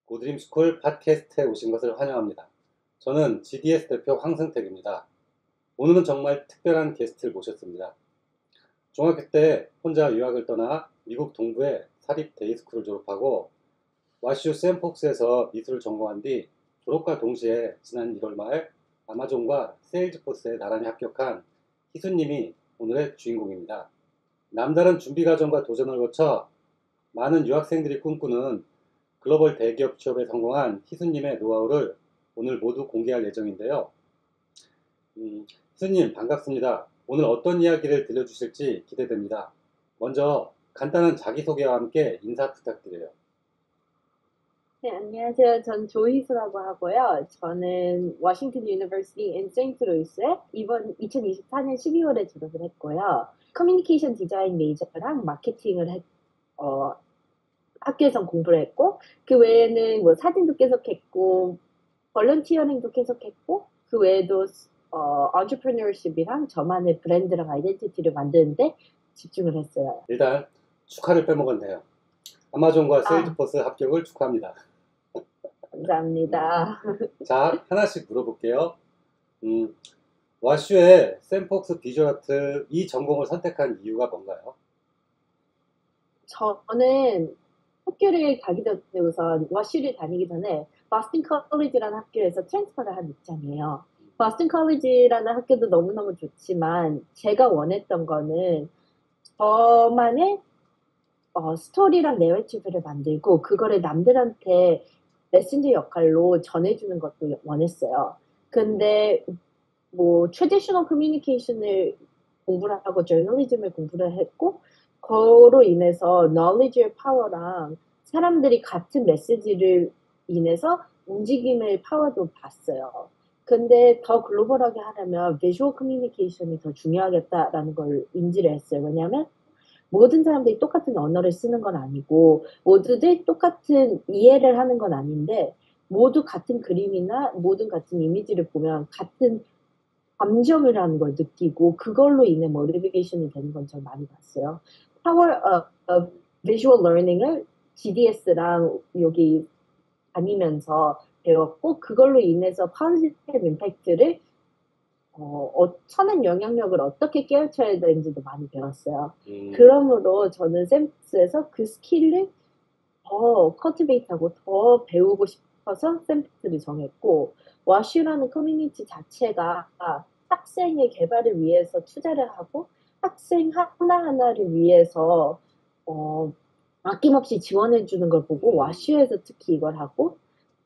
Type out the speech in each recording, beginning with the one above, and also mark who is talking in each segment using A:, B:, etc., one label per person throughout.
A: 고드림스쿨 팟캐스트에 오신 것을 환영합니다. 저는 GDS 대표 황승택입니다. 오늘은 정말 특별한 게스트를 모셨습니다. 중학교 때 혼자 유학을 떠나 미국 동부의 사립 데이스쿨을 졸업하고 와슈 샌폭스에서 미술을 전공한 뒤 졸업과 동시에 지난 1월 말 아마존과 세일즈포스에 나란히 합격한 희수님이 오늘의 주인공입니다. 남다른 준비 과정과 도전을 거쳐 많은 유학생들이 꿈꾸는 글로벌 대기업 취업에 성공한 희수님의 노하우를 오늘 모두 공개할 예정인데요. 희수님 반갑습니다. 오늘 어떤 이야기를 들려주실지 기대됩니다. 먼저 간단한 자기소개와 함께 인사 부탁드려요.
B: 네, 안녕하세요. 전 조희수라고 하고요. 저는 워싱턴 유니버시티 인 세인트루이스에 이번 2024년 12월에 졸업을 했고요. 커뮤니케이션 디자인 메이저랑 마케팅을 학교에서 공부를 했고, 그 외에는 뭐 사진도 계속했고, 볼런티어링도 계속했고, 그 외에도 entrepreneurship이랑 저만의 브랜드랑 아이덴티티를 만드는데 집중을 했어요.
A: 일단 축하를 빼먹었네요. 아마존과
B: 아,
A: 세일즈포스 합격을 축하합니다.
B: 감사합니다.
A: 자, 하나씩 물어볼게요. 와슈의 샌폭스 비주얼 아트 이 전공을 선택한 이유가 뭔가요?
B: 저는 학교를 가기 전에 우선 워시를 다니기 전에 버스턴 컬리지라는 학교에서 트랜스퍼를 한 입장이에요. 버스턴 컬리지라는 학교도 너무너무 좋지만 제가 원했던 거는 저만의 스토리랑 내러티브를 만들고 그거를 남들한테 메신저 역할로 전해주는 것도 원했어요. 근데 뭐 트래디셔널 커뮤니케이션을 공부를 하고 저널리즘을 공부를 했고 그로 인해서 knowledge의 파워랑 사람들이 같은 메시지를 인해서 움직임의 파워도 봤어요. 근데 더 글로벌하게 하려면 비주얼 커뮤니케이션이 더 중요하겠다라는 걸 인지를 했어요. 왜냐하면 모든 사람들이 똑같은 언어를 쓰는 건 아니고 모두들 똑같은 이해를 하는 건 아닌데 모두 같은 그림이나 모든 같은 이미지를 보면 같은 감정이라는 걸 느끼고 그걸로 인해 모티베이션이 되는 건 전 많이 봤어요. Power of Visual Learning을 GDS랑 여기 다니면서 배웠고 그걸로 인해서 positive impact를 선한 영향력을 어떻게 깨우쳐야 되는지도 많이 배웠어요. 그러므로 저는 샘프스에서 그 스킬을 더 커티베이트하고 더 배우고 싶어서 샘프스를 정했고 와슈라는 커뮤니티 자체가 학생의 개발을 위해서 투자를 하고 학생 하나하나를 위해서 아낌없이 지원해 주는 걸 보고 와슈에서 특히 이걸 하고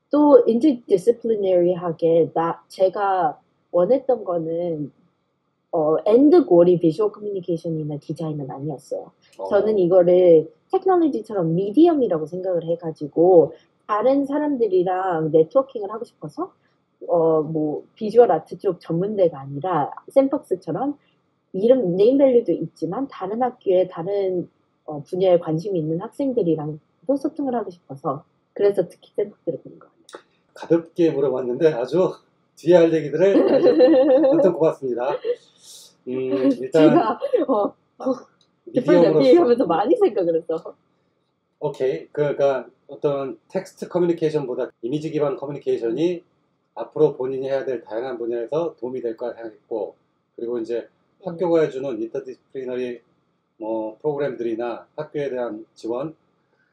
B: 또 interdisciplinary하게 제가 원했던 거는 엔드 골이 비주얼 커뮤니케이션이나 디자인은 아니었어요. 저는 이거를 테크놀로지처럼 미디엄이라고 생각을 해가지고 다른 사람들이랑 네트워킹을 하고 싶어서 뭐 비주얼 아트 쪽 전문대가 아니라 샘팍스처럼 이름 네임밸류도 있지만 다른 학교에 다른 분야에 관심이 있는 학생들이랑도 소통을 하고 싶어서 그래서 특히 샘팍스를 보는 것 같아요.
A: 가볍게 물어봤는데 아주 뒤에 할 얘기들을 알려주셨습니다. 아무튼 고맙습니다. 일단
B: 제가 디플 하면서
A: 미디엄으로서
B: 많이 생각을 했어.
A: 오케이. 그러니까 어떤 텍스트 커뮤니케이션보다 이미지 기반 커뮤니케이션이 앞으로 본인이 해야 될 다양한 분야에서 도움이 될 거라 생각했고, 그리고 이제 학교가 해주는 인터디스플리너리 뭐 프로그램들이나 학교에 대한 지원.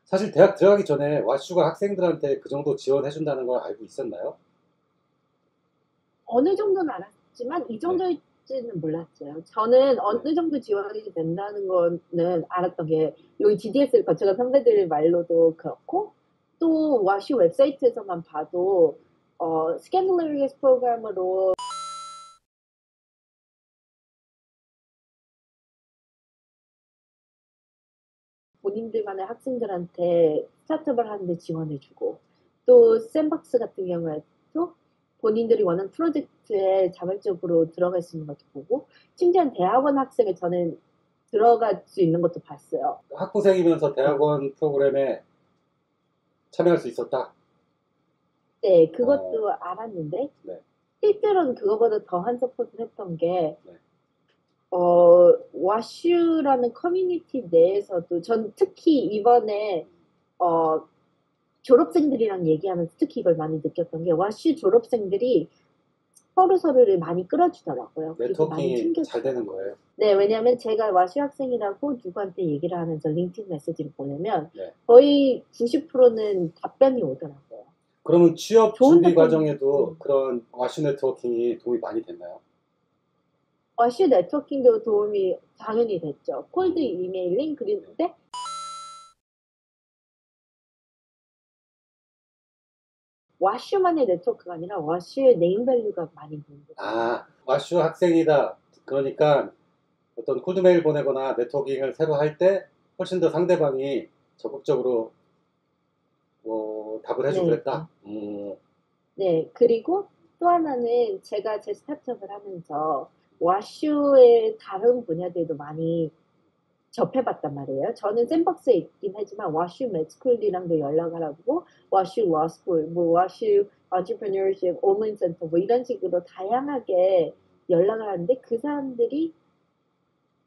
A: 사실 대학 들어가기 전에 와슈가 학생들한테 그 정도 지원해준다는 걸 알고 있었나요?
B: 어느 정도는 알았지만 이 정도일지는 몰랐어요. 저는 어느 정도 지원이 된다는 거는 알았던 게 여기 GDS를 거쳐간 선배들 말로도 그렇고 또 와시 웹사이트에서만 봐도 스캔들리스 프로그램으로 본인들만의 학생들한테 스타트업을 하는데 지원해주고 또 샌박스 같은 경우에도 본인들이 원하는 프로젝트에 자발적으로 들어갈 수 있는 것도 보고 심지어 대학원 학생을 저는 들어갈 수 있는 것도 봤어요.
A: 학부생이면서 대학원 프로그램에 참여할 수 있었다?
B: 네, 그것도 알았는데
A: 네.
B: 실제로는 그거보다 더한 서포트를 했던 게
A: 네.
B: 와슈라는 커뮤니티 내에서도 전 특히 이번에 졸업생들이랑 얘기하면서 특히 이걸 많이 느꼈던 게 와슈 졸업생들이 서로서로를 많이 끌어주더라고요. 그리고 많이
A: 네트워킹이 잘 되는
B: 챙겨주더라고요.
A: 거예요.
B: 네, 왜냐하면 제가 와슈 학생이라고 누구한테 얘기를 하면서 링크드 메시지를 보내면
A: 네.
B: 거의 90%는 답변이 오더라고요.
A: 그러면 취업
B: 좋은
A: 준비
B: 답변.
A: 과정에도 그런 와슈 네트워킹이 도움이 많이 됐나요?
B: 와슈 네트워킹도 도움이 당연히 됐죠. 콜드 이메일링 그런데 와슈만의 네트워크가 아니라 와슈의 네임밸류가 많이 보는 거예요.
A: 와슈 학생이다. 그러니까 어떤 콜드메일 보내거나 네트워킹을 새로 할 때 훨씬 더 상대방이 적극적으로 답을 해주고
B: 네.
A: 그랬다.
B: 네. 그리고 또 하나는 제가 제 스타트업을 하면서 와슈의 다른 분야들도 많이 접해봤단 말이에요. 저는 샌박스에 있긴 하지만 와슈 매스쿨이랑도 연락을 하고 와슈 러스쿨, 뭐 와슈 엔터프레너십 온라인 센터 뭐 이런 식으로 다양하게 연락을 하는데 그 사람들이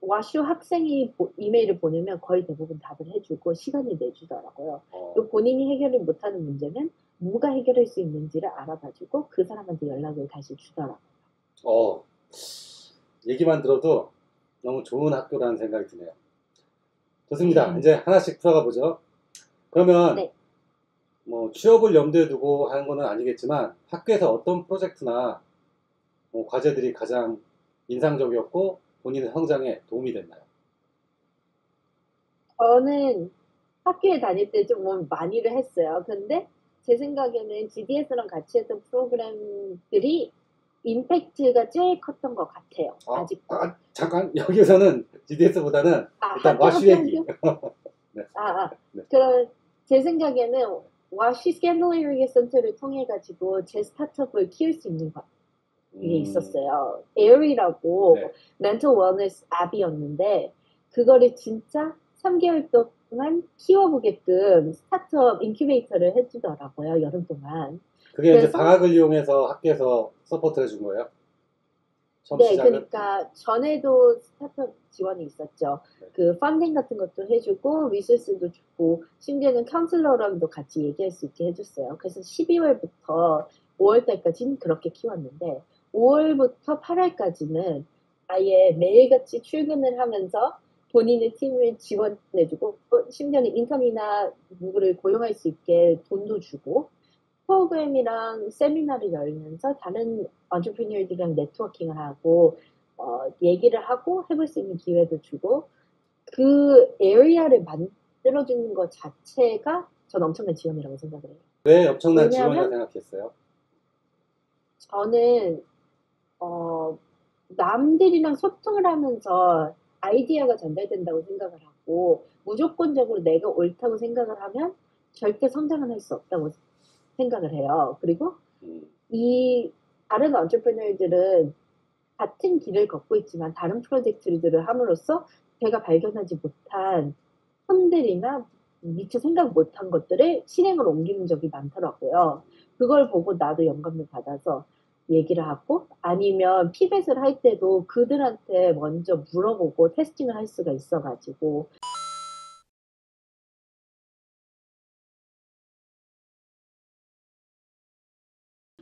B: 와슈 학생이 이메일을 보내면 거의 대부분 답을 해주고 시간을 내주더라고요. 또 본인이 해결을 못하는 문제는 누가 해결할 수 있는지를 알아봐주고 그 사람한테 연락을 다시 주더라고요.
A: 얘기만 들어도 너무 좋은 학교라는 생각이 드네요. 좋습니다.
B: 네.
A: 이제 하나씩 풀어가 보죠. 그러면
B: 네.
A: 뭐 취업을 염두에 두고 하는 거는 아니겠지만 학교에서 어떤 프로젝트나 과제들이 가장 인상적이었고 본인의 성장에 도움이 됐나요?
B: 저는 학교에 다닐 때 좀 많이를 했어요. 근데 제 생각에는 GDS랑 같이 했던 프로그램들이 임팩트가 제일 컸던 것 같아요. 아직도.
A: 잠깐 여기서는 GDS보다는 일단
B: 학교.
A: 와슈 얘기. 네. 네.
B: 그럼 제 생각에는 와시 스캔들링 센터를 통해 가지고 제 스타트업을 키울 수 있는 게 있었어요. 에어리라고
A: 네.
B: 멘탈 웰니스 앱이었는데 그거를 진짜 3개월 동안 키워보게끔 스타트업 인큐베이터를 해주더라고요. 여름 동안.
A: 그게 이제
B: 그래서
A: 방학을 이용해서 학교에서 서포트 해준 거예요? 처음
B: 네,
A: 시작은?
B: 그러니까 전에도 스타트업 지원이 있었죠.
A: 네.
B: 그 펀딩 같은 것도 해주고 리소스도 주고 심지어는 카운슬러랑도 같이 얘기할 수 있게 해줬어요. 그래서 12월부터 5월달까지는 그렇게 키웠는데 5월부터 8월까지는 아예 매일같이 출근을 하면서 본인의 팀을 지원해주고 심지어는 인턴이나 누구를 고용할 수 있게 돈도 주고 프로그램이랑 세미나를 열면서 다른 엔터프리너들이랑 네트워킹을 하고 얘기를 하고 해볼 수 있는 기회도 주고 그 에리아를 만들어주는 것 자체가 전 엄청난 지원이라고 생각을 해요.
A: 왜 엄청난 지원이라
B: 왜냐하면
A: 생각했어요?
B: 저는 남들이랑 소통을 하면서 아이디어가 전달된다고 생각을 하고 무조건적으로 내가 옳다고 생각을 하면 절대 성장을 할 수 없다고 생각을 해요. 그리고 이 다른 엔터프리너들은 같은 길을 걷고 있지만 다른 프로젝트들을 함으로써 제가 발견하지 못한 흠들이나 미처 생각 못한 것들을 실행을 옮기는 적이 많더라고요. 그걸 보고 나도 영감을 받아서 얘기를 하고 아니면 피벗을 할 때도 그들한테 먼저 물어보고 테스팅을 할 수가 있어가지고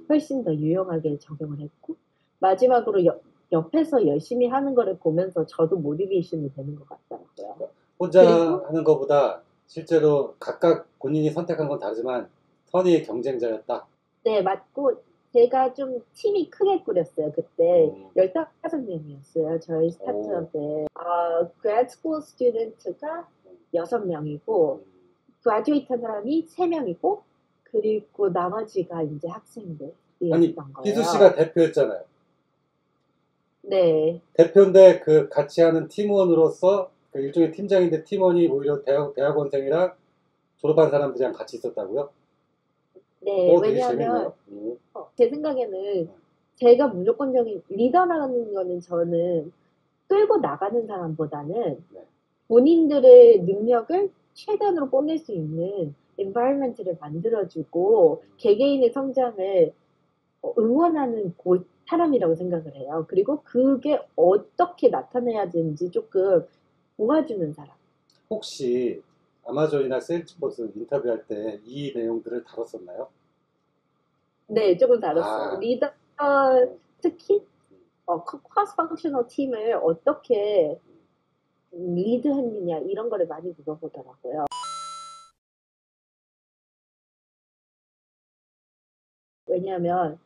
B: 훨씬 더 유용하게 적용을 했고 마지막으로 옆에서 열심히 하는 거를 보면서 저도 모티베이션이 되는 것 같더라고요.
A: 혼자
B: 그리고
A: 하는 것보다 실제로 각각 본인이 선택한 건 다르지만 선의의 경쟁자였다.
B: 네, 맞고 제가 좀 팀이 크게 꾸렸어요. 그때 15명이었어요. 저희 스타트업에 grad school student가 6명이고 graduate한 사람이 3명이고 그리고 나머지가 이제
A: 아니,
B: 학생들이었던 거예요.
A: 희수 씨가 대표였잖아요.
B: 네.
A: 대표인데 그 같이 하는 팀원으로서 그 일종의 팀장인데 팀원이 오히려 대학원생이랑 졸업한 사람들이랑 같이 있었다고요?
B: 네,
A: 되게
B: 왜냐하면
A: 재밌네요.
B: 제 생각에는 제가 무조건적인 리더라는 거는 저는 끌고 나가는 사람보다는
A: 네.
B: 본인들의 능력을 최대한으로 뽐낼 수 있는 environment를 만들어주고 개개인의 성장을 응원하는 사람이라고 생각을 해요. 그리고 그게 어떻게 나타내야 되는지 조금 도와주는 사람.
A: 혹시 아마존이나 세일즈포스 인터뷰할 때 이 내용들을 다뤘었나요?
B: 네, 조금 다뤘어요.
A: 아,
B: 리더, 특히, cross functional 팀을 어떻게 리드했느냐, 이런 거를 많이 물어보더라고요. 왜냐하면,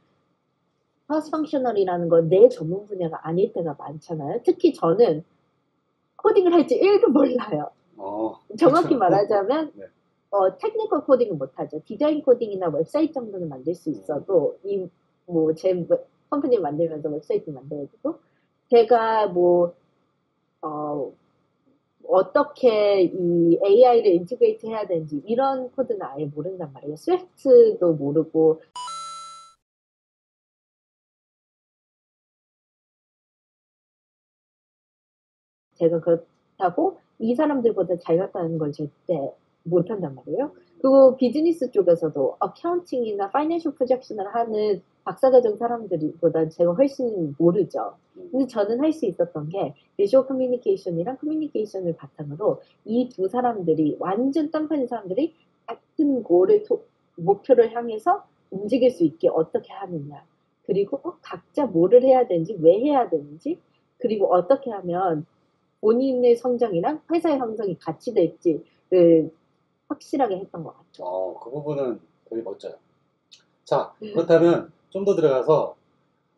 B: cross functional이라는 건 내 전문 분야가 아닐 때가 많잖아요. 특히 저는 코딩을 할지 1도 몰라요. 정확히
A: 그렇죠.
B: 말하자면,
A: 네.
B: 테크니컬 코딩은 못하죠. 디자인 코딩이나 웹사이트 정도는 만들 수 있어도, 제 컴퍼니 만들면서 웹사이트 만들어주고, 제가 어떻게 이 AI를 인티그레이트 해야 되는지, 이런 코드는 아예 모른단 말이에요. 스위프트도 모르고, 제가 그렇다고 이 사람들보다 잘 갔다는 걸 절대 못한단 말이에요. 그리고 비즈니스 쪽에서도 어카운팅이나 파이낸셜 프로젝션을 하는 박사과정 사람들보다 제가 훨씬 모르죠. 근데 저는 할 수 있었던 게 비주얼 커뮤니케이션이랑 커뮤니케이션을 바탕으로 이 두 사람들이 완전 딴판인 사람들이 같은 목표를 향해서 움직일 수 있게 어떻게 하느냐. 그리고 각자 뭐를 해야 되는지, 왜 해야 되는지, 그리고 어떻게 하면 본인의 성장이랑 회사의 성장이 같이 될지를 확실하게 했던 것 같아요.
A: 그 부분은 되게 멋져요. 자, 그렇다면 좀 더 들어가서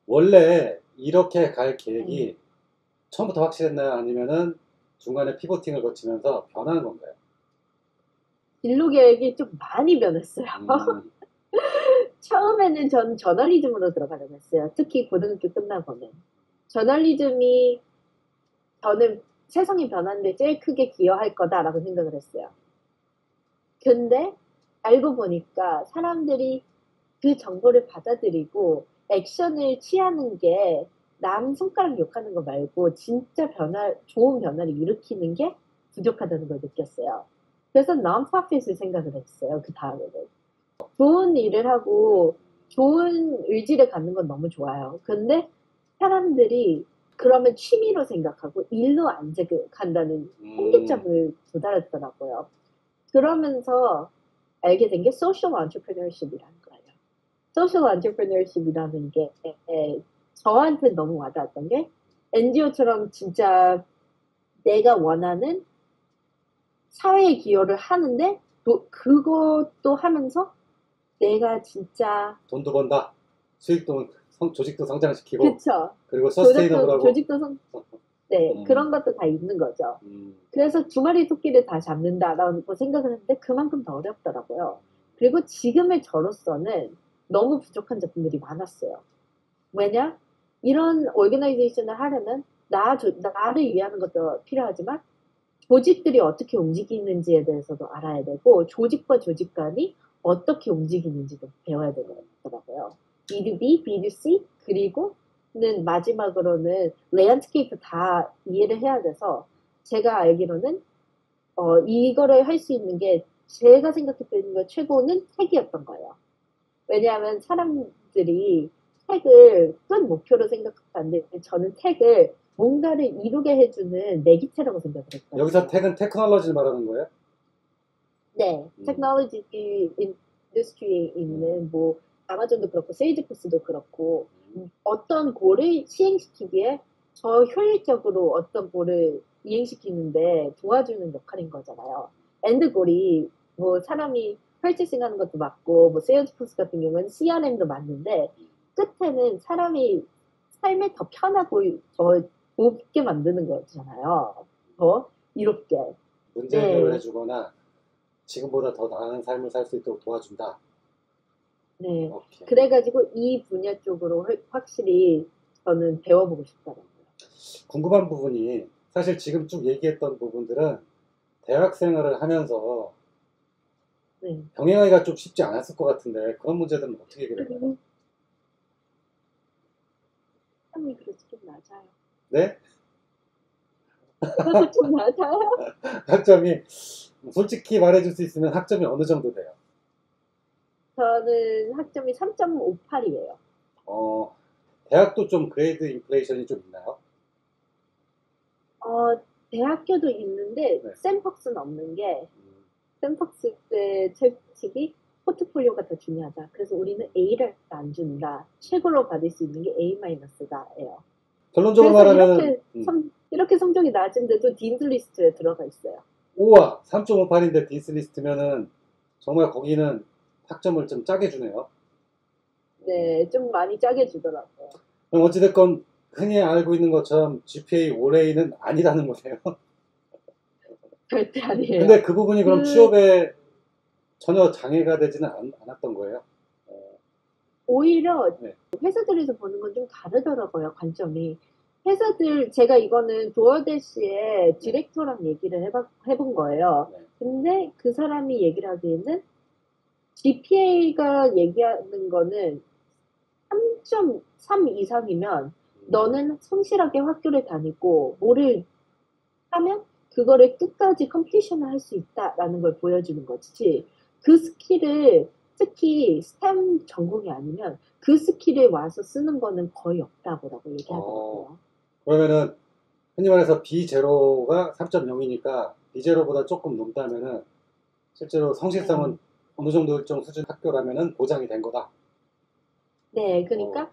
A: 원래 이렇게 갈 계획이 처음부터 확실했나요? 아니면은 중간에 피보팅을 거치면서 변한 건가요?
B: 진로 계획이 좀 많이 변했어요.
A: 음,
B: 처음에는 전 저널리즘으로 들어가려고 했어요. 특히 고등학교 끝나고는. 저널리즘이 저는 세상이 변하는데 제일 크게 기여할 거다라고 생각을 했어요. 근데 알고 보니까 사람들이 그 정보를 받아들이고 액션을 취하는 게 남 손가락 욕하는 거 말고 진짜 좋은 변화를 일으키는 게 부족하다는 걸 느꼈어요. 그래서 non-profit을 생각을 했어요. 그 다음에는. 좋은 일을 하고 좋은 의지를 갖는 건 너무 좋아요. 근데 사람들이 그러면 취미로 생각하고 일로 안 생각한다는 통계점을 도달했더라고요. 그러면서 알게 된 게 social entrepreneurship이라는 거예요. social entrepreneurship이라는 게 저한테 너무 와닿았던 게 NGO처럼 진짜 내가 원하는 사회에 기여를 하는데 그것도 하면서 내가 진짜
A: 돈도 번다. 수익도, 조직도 성장시키고,
B: 그쵸.
A: 그리고 서스테이너블하고.
B: 조직도 네, 그런 것도 다 있는 거죠. 그래서 두 마리 토끼를 다 잡는다라고 생각을 했는데 그만큼 더 어렵더라고요. 그리고 지금의 저로서는 너무 부족한 제품들이 많았어요. 왜냐? 이런 오르가나이제이션을 하려면 나를 이해하는 것도 필요하지만 조직들이 어떻게 움직이는지에 대해서도 알아야 되고 조직과 조직 간이 어떻게 움직이는지도 배워야 되더라고요. B2B, B2C 그리고는 마지막으로는 랜드스케이프 다 이해를 해야 돼서 제가 알기로는 이거를 할 수 있는 게 제가 생각했던 것 최고는 택이었던 거예요. 왜냐하면 사람들이 택을 큰 목표로 생각하는데 저는 택을 뭔가를 이루게 해주는 매기체라고 생각을 했거든요.
A: 여기서 택은 테크놀로지를 말하는 거예요?
B: 네, 테크놀로지 인더스트리에 있는 아마존도 그렇고 세일즈포스도 그렇고 어떤 고를 시행시키기에 더 효율적으로 어떤 고를 이행시키는데 도와주는 역할인 거잖아요. 엔드골이 사람이 펄치싱하는 것도 맞고 세일즈포스 같은 경우는 CRM도 맞는데 끝에는 사람이 삶에 더 편하고 더 곱게 만드는 거잖아요. 더 이롭게.
A: 문제 해결을 해주거나 지금보다 더 나은 삶을 살 수 있도록 도와준다.
B: 네.
A: 오케이.
B: 그래가지고 이 분야 쪽으로 확실히 저는 배워보고 싶더라고요.
A: 궁금한 부분이 사실 지금 쭉 얘기했던 부분들은 대학 생활을 하면서
B: 네.
A: 병행하기가 좀 쉽지 않았을 것 같은데 그런 문제들은 어떻게 해결해요?
B: 학점이 그래도 좀 낮아요.
A: 네?
B: 그래도 좀 낮아요.
A: 학점이 솔직히 말해줄 수 있으면 학점이 어느 정도 돼요?
B: 저는 학점이 3.58이에요.
A: 대학도 좀 그레이드 인플레이션이 좀 있나요?
B: 대학교도 있는데
A: 네.
B: 샌폭스는 없는 게 샌팍스의 철칙이 포트폴리오가 더 중요하다. 그래서 우리는 A를 안 준다. 최고로 받을 수 있는 게 A-다예요.
A: 결론적으로
B: 그래서
A: 말하면
B: 이렇게 성적이 낮은데도 딘스 리스트에 들어가 있어요.
A: 우와 3.58인데 딘스 리스트면은 정말 거기는 학점을 좀 짜게 주네요.
B: 네, 좀 많이 짜게 주더라고요.
A: 그럼 어찌됐건 흔히 알고 있는 것처럼 GPA 5레이는 아니라는 거네요.
B: 절대 아니에요.
A: 근데 그 부분이 그럼 취업에 전혀 장애가 되지는 않았던 거예요?
B: 오히려
A: 네.
B: 회사들에서 보는 건 좀 다르더라고요, 관점이. 회사들, 제가 이거는 도어대시의 디렉터랑 얘기를 해본 거예요.
A: 네.
B: 근데 그 사람이 얘기를 하기에는 GPA가 얘기하는 거는 3.3 이상이면 너는 성실하게 학교를 다니고 뭐를 하면 그거를 끝까지 컴플리션을 할 수 있다라는 걸 보여주는 거지. 그 스킬을 특히 스템 전공이 아니면 그 스킬을 와서 쓰는 거는 거의 없다고 얘기하더라고요.
A: 그러면은 흔히 말해서 B0가 3.0이니까 B0보다 조금 높다면은 실제로 성실성은 어느 정도 일정 수준 학교라면은 보장이 된 거다.
B: 네, 그러니까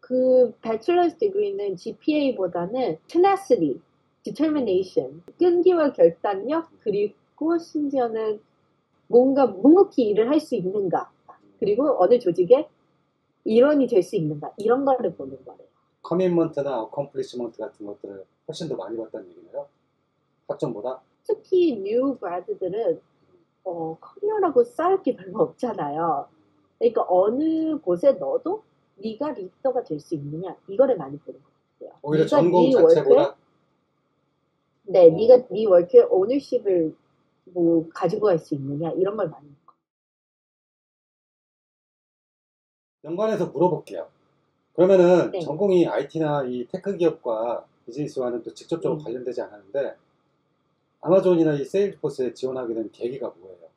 B: 그 배출러스 디그리는 GPA보다는 tenacity, determination, 끈기와 결단력, 그리고 심지어는 뭔가 묵묵히 일을 할 수 있는가, 그리고 어느 조직의 일원이 될 수 있는가, 이런 거를 보는 거예요.
A: 커밋먼트나 어컴플리시먼트 같은 것들을 훨씬 더 많이 봤다는 얘기네요. 학점보다.
B: 특히 뉴 그라드들은 커리어라고 쌓을 게 별로 없잖아요. 그러니까 어느 곳에 넣어도 네가 리더가 될 수 있느냐, 이거를 많이 보는 것 같아요.
A: 오히려
B: 네가
A: 전공
B: 네
A: 자체보다.
B: 네가 네 월크의 오너십을 뭐 가지고 갈 수 있느냐, 이런 걸 많이.
A: 연관해서 물어볼게요. 그러면은
B: 네.
A: 전공이 IT나 이 테크 기업과 비즈니스와는 또 직접적으로 관련되지 않았는데 아마존이나 이 세일즈포스에 지원하게 된 계기가 뭐예요?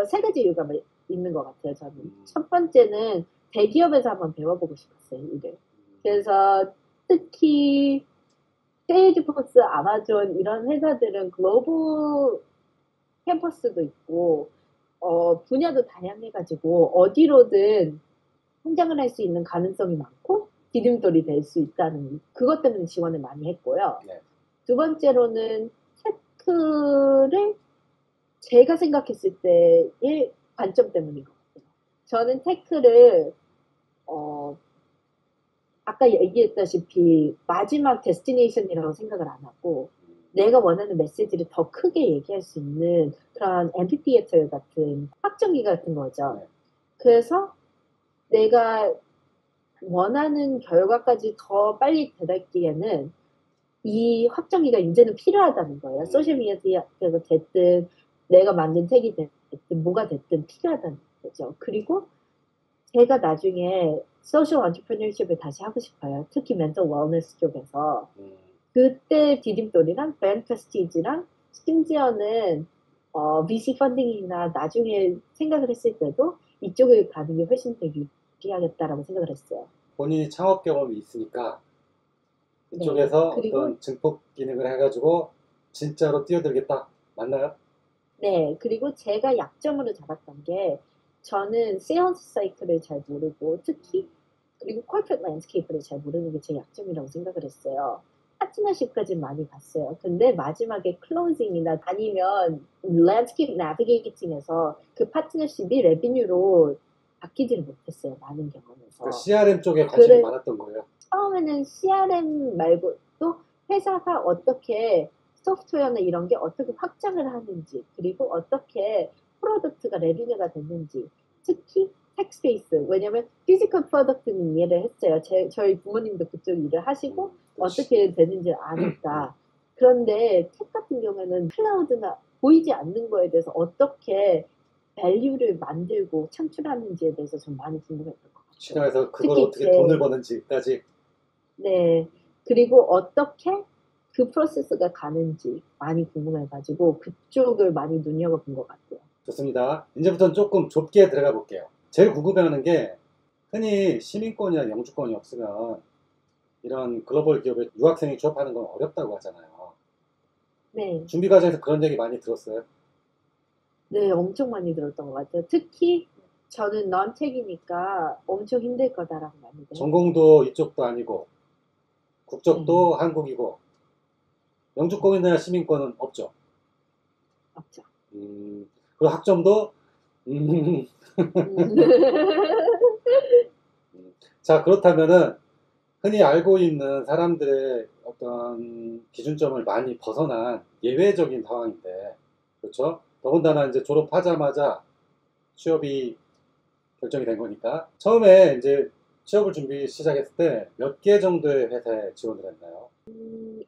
B: 세 가지 이유가 있는 것 같아요, 저는. 첫 번째는 대기업에서 한번 배워보고 싶었어요, 일을. 그래서 특히 세일즈포스, 아마존 이런 회사들은 글로벌 캠퍼스도 있고 분야도 다양해가지고 어디로든 성장을 할 수 있는 가능성이 많고 디딤돌이 될 수 있다는 그것 때문에 지원을 많이 했고요.
A: 네.
B: 두 번째로는 테크를 제가 생각했을 때의 관점 때문인 것 같아요. 저는 테크를 아까 얘기했다시피 마지막 데스티네이션이라고 생각을 안 하고 내가 원하는 메시지를 더 크게 얘기할 수 있는 그런 앰피티에터 같은 확정기 같은 거죠.
A: 네.
B: 그래서 내가 원하는 결과까지 더 빨리 되닫기에는 이 확정기가 이제는 필요하다는 거예요. 소셜미디어가 됐든 내가 만든 책이 됐든 뭐가 됐든 필요하다는 거죠. 그리고 제가 나중에 소셜 엔터프레너십을 다시 하고 싶어요. 특히 멘tal 웰니스 쪽에서. 그때 디딤돌이랑 브랜드 프레스티지랑 심지어는 VC 펀딩이나 나중에 생각을 했을 때도 이쪽을 가는 게 훨씬 더 유리하겠다라고 생각을 했어요.
A: 본인이 창업 경험이 있으니까 이쪽에서
B: 네,
A: 어떤 증폭 기능을 해가지고 진짜로 뛰어들겠다. 맞나요?
B: 네, 그리고 제가 약점으로 잡았던 게 저는 세일즈 사이클을 잘 모르고 특히 그리고 corporate landscape를 잘 모르는 게 제 약점이라고 생각을 했어요. 파트너십까지 많이 봤어요. 근데 마지막에 클로징이나 아니면 landscape navigating에서 그 파트너십이 레비뉴로 바뀌지를 못했어요. 많은 경험에서.
A: 그러니까 CRM 쪽에 관심이 많았던 거예요.
B: 처음에는 CRM 말고 또 회사가 어떻게 소프트웨어나 이런 게 어떻게 확장을 하는지 그리고 어떻게 프로덕트가 레비뉴가 됐는지 특히 텍 스페이스 왜냐면 피지컬 프로덕트는 이해를 했어요. 저희 부모님도 그쪽 일을 하시고 어떻게 되는지 아니까 그런데 텍 같은 경우에는 클라우드나 보이지 않는 거에 대해서 어떻게 밸류를 만들고 창출하는지에 대해서 좀 많이 궁금했던 것 같아요.
A: 시장에서 그걸 어떻게 돈을 버는지까지.
B: 네. 그리고 어떻게 그 프로세스가 가는지 많이 궁금해가지고 그쪽을 많이 눈여겨본 것 같아요.
A: 좋습니다. 이제부터는 조금 좁게 들어가 볼게요. 제일 궁금해하는 게 흔히 시민권이나 영주권이 없으면 이런 글로벌 기업에 유학생이 취업하는 건 어렵다고 하잖아요.
B: 네.
A: 준비 과정에서 그런 얘기 많이 들었어요?
B: 네, 엄청 많이 들었던 것 같아요. 특히 저는 넌텍이니까 엄청 힘들 거다라고 많이 들었어요.
A: 전공도 이쪽도 아니고
B: 네,
A: 국적도 한국이고 영주권이나 시민권은 없죠.
B: 없죠.
A: 그리고 학점도 음,
B: 음.
A: 자 그렇다면은 흔히 알고 있는 사람들의 어떤 기준점을 많이 벗어난 예외적인 상황인데 그렇죠? 더군다나 이제 졸업하자마자 취업이 결정이 된 거니까 처음에 이제 취업을 준비 시작했을 때 몇 개 정도의 회사에 지원을 했나요?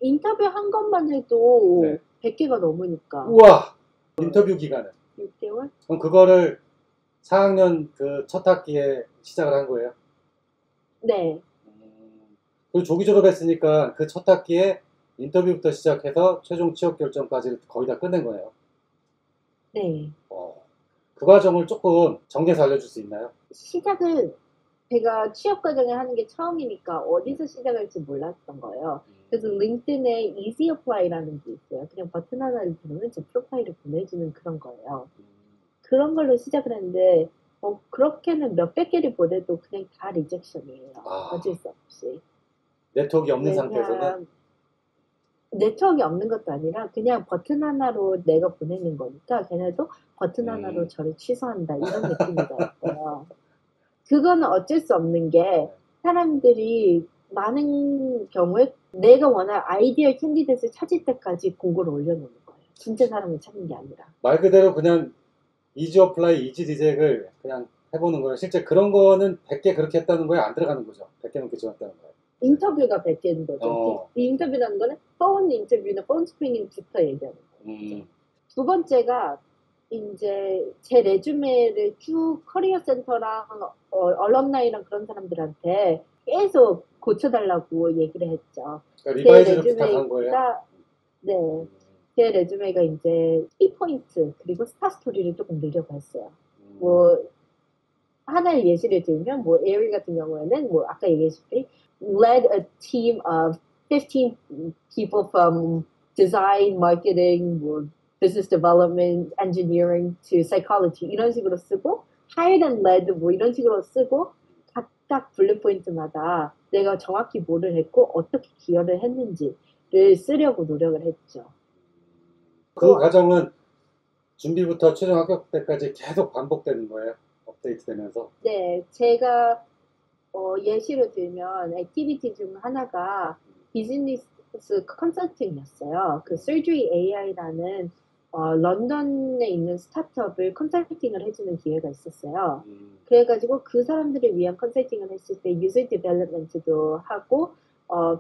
B: 인터뷰 한 것만 해도
A: 네.
B: 100개가 넘으니까.
A: 우와! 인터뷰 기간은
B: 6개월?
A: 그럼 그거를 4학년 그 첫 학기에 시작을 한 거예요?
B: 네,
A: 그리고 조기 졸업했으니까 그 첫 학기에 인터뷰부터 시작해서 최종 취업 결정까지 거의 다 끝낸 거네요.
B: 네.
A: 그 과정을 조금 정리해서 알려줄 수 있나요?
B: 시작은 제가 취업 과정에 하는 게 처음이니까
A: 음,
B: 어디서 시작할지 몰랐던 거예요. 그래서 링크드인에 Easy Apply라는 게 있어요. 그냥 버튼 하나를 누르면 제 프로파일을 보내주는 그런 거예요.
A: 음,
B: 그런 걸로 시작을 했는데 그렇게는 몇백 개를 보내도 그냥 다 리젝션이에요.
A: 아,
B: 어쩔 수 없이.
A: 네트워크 없는 상태에서는
B: 왜냐 네트워크가 없는 것도 아니라 그냥 버튼 하나로 내가 보내는 거니까 걔네도 버튼 하나로
A: 음,
B: 저를 취소한다 이런 느낌이더라고요. 그거는 어쩔 수 없는 게
A: 네.
B: 사람들이 많은 경우에 내가 원하는 아이디어 캔디데이트를 찾을 때까지 공고를 올려놓는 거예요. 진짜 사람을 찾는 게 아니라.
A: 말 그대로 그냥 이지 어플라이, 이지 리젝을 그냥 해보는 거예요. 실제 그런 거는 100개 그렇게 했다는 거에 안 들어가는 거죠. 100개 넘게 지원했다는 거예요.
B: 인터뷰가 100개인 거죠.
A: 어,
B: 이 인터뷰라는 거는 폰 인터뷰나 폰 스크리닝부터 얘기하는 거죠.
A: 음,
B: 두 번째가 이제 제 레주메를 쭉 커리어 센터랑 얼럼나이랑 그런 사람들한테 계속 고쳐달라고 얘기를 했죠.
A: 그러니까
B: 제
A: 리바이즈를 부탁한 거예요.
B: 레주메가 네,
A: 음,
B: 제 레주메가 이제 키포인트 그리고 스타 스토리를 조금 늘려고 했어요.
A: 음,
B: 뭐 하나의 예시를 들면 뭐 에어리 같은 경우에는 뭐 아까 얘기했듯이 led a team of 15 people from design, marketing, 뭐 business development, engineering to psychology 이런 식으로 쓰고 hired and led 뭐 이런 식으로 쓰고 각각 블루 포인트마다 내가 정확히 뭐를 했고 어떻게 기여를 했는지를 쓰려고 노력을 했죠.
A: 그
B: 또
A: 과정은 준비부터 최종 합격 때까지 계속 반복되는 거예요. 업데이트 되면서.
B: 네, 제가 예시로 들면 액티비티 중 하나가 비즈니스 컨설팅이었어요. 그 Surgery AI라는 런던에 있는 스타트업을 컨설팅을 해주는 기회가 있었어요. 그래가지고 그 사람들을 위한 컨설팅을 했을 때 유저 디벨롭먼트도 하고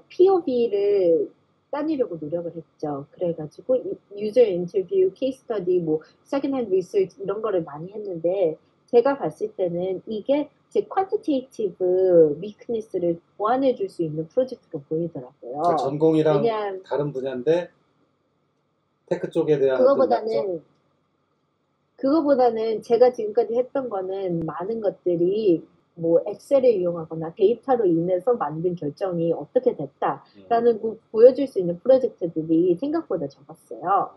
B: POV를 따내려고 노력을 했죠. 그래가지고 유저 인터뷰, 케이스 스터디, 뭐 세컨핸드 리서치 이런 거를 많이 했는데 제가 봤을 때는 이게 제 퀀티테이티브 위크니스를 보완해 줄 수 있는 프로젝트로
A: 그러니까
B: 보이더라고요.
A: 전공이랑
B: 왜냐하면
A: 다른 분야인데 테크 쪽에 대한 어떤 약점?
B: 그거보다는 그거보다는 제가 지금까지 했던 거는 많은 것들이 뭐 엑셀을 이용하거나 데이터로 인해서 만든 결정이 어떻게 됐다라는 보여줄 수 있는 프로젝트들이 생각보다 적었어요.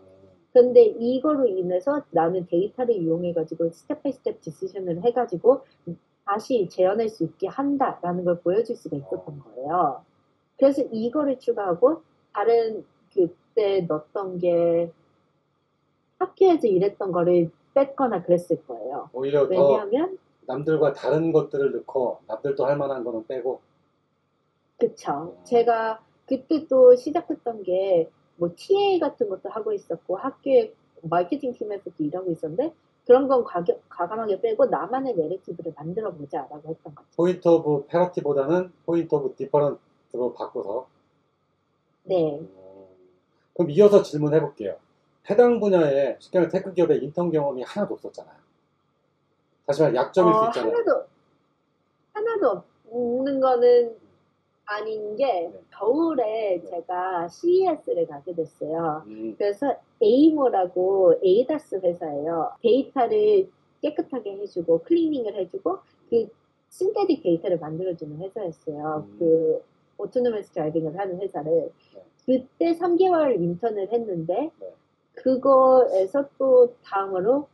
B: 근데 이거로 인해서 나는 데이터를 이용해가지고 스텝 바이 스텝 디시전을 해가지고 다시 재현할 수 있게 한다라는 걸 보여줄 수가 있었던 거예요. 그래서 이거를 추가하고 다른 그때 넣었던 게 학교에서 일했던 거를 뺐거나 그랬을 거예요.
A: 오히려 더
B: 왜냐하면
A: 남들과 다른 것들을 넣고 남들도 할 만한 거는 빼고
B: 그쵸. 제가 그때 또 시작했던 게 뭐 TA 같은 것도 하고 있었고 학교에 마케팅 팀에서도 일하고 있었는데 그런 건 과감하게 빼고 나만의 내러티브를 만들어 보자라고 했던 거죠.
A: 포인트 오브 패러티보다는 포인트 오브 디퍼런트로 바꿔서
B: 네.
A: 그럼 이어서 질문해 볼게요. 해당 분야에 쉽게 말해 테크 기업의 인턴 경험이 하나도 없었잖아요. 사실 말 약점일 수 있잖아요.
B: 하나도 없는 거는 아닌 게
A: 네.
B: 겨울에
A: 네.
B: 제가 CES를 가게 됐어요.
A: 음,
B: 그래서 에이모라고 에이다스 회사예요. 데이터를 깨끗하게 해주고 클리닝을 해주고 그 신테틱 데이터를 만들어주는 회사였어요.
A: 음,
B: 그 오토노머스 드라이빙을 하는 회사를.
A: 네.
B: 그때 3개월 인턴을 했는데
A: 네.
B: 그거에서 또 다음으로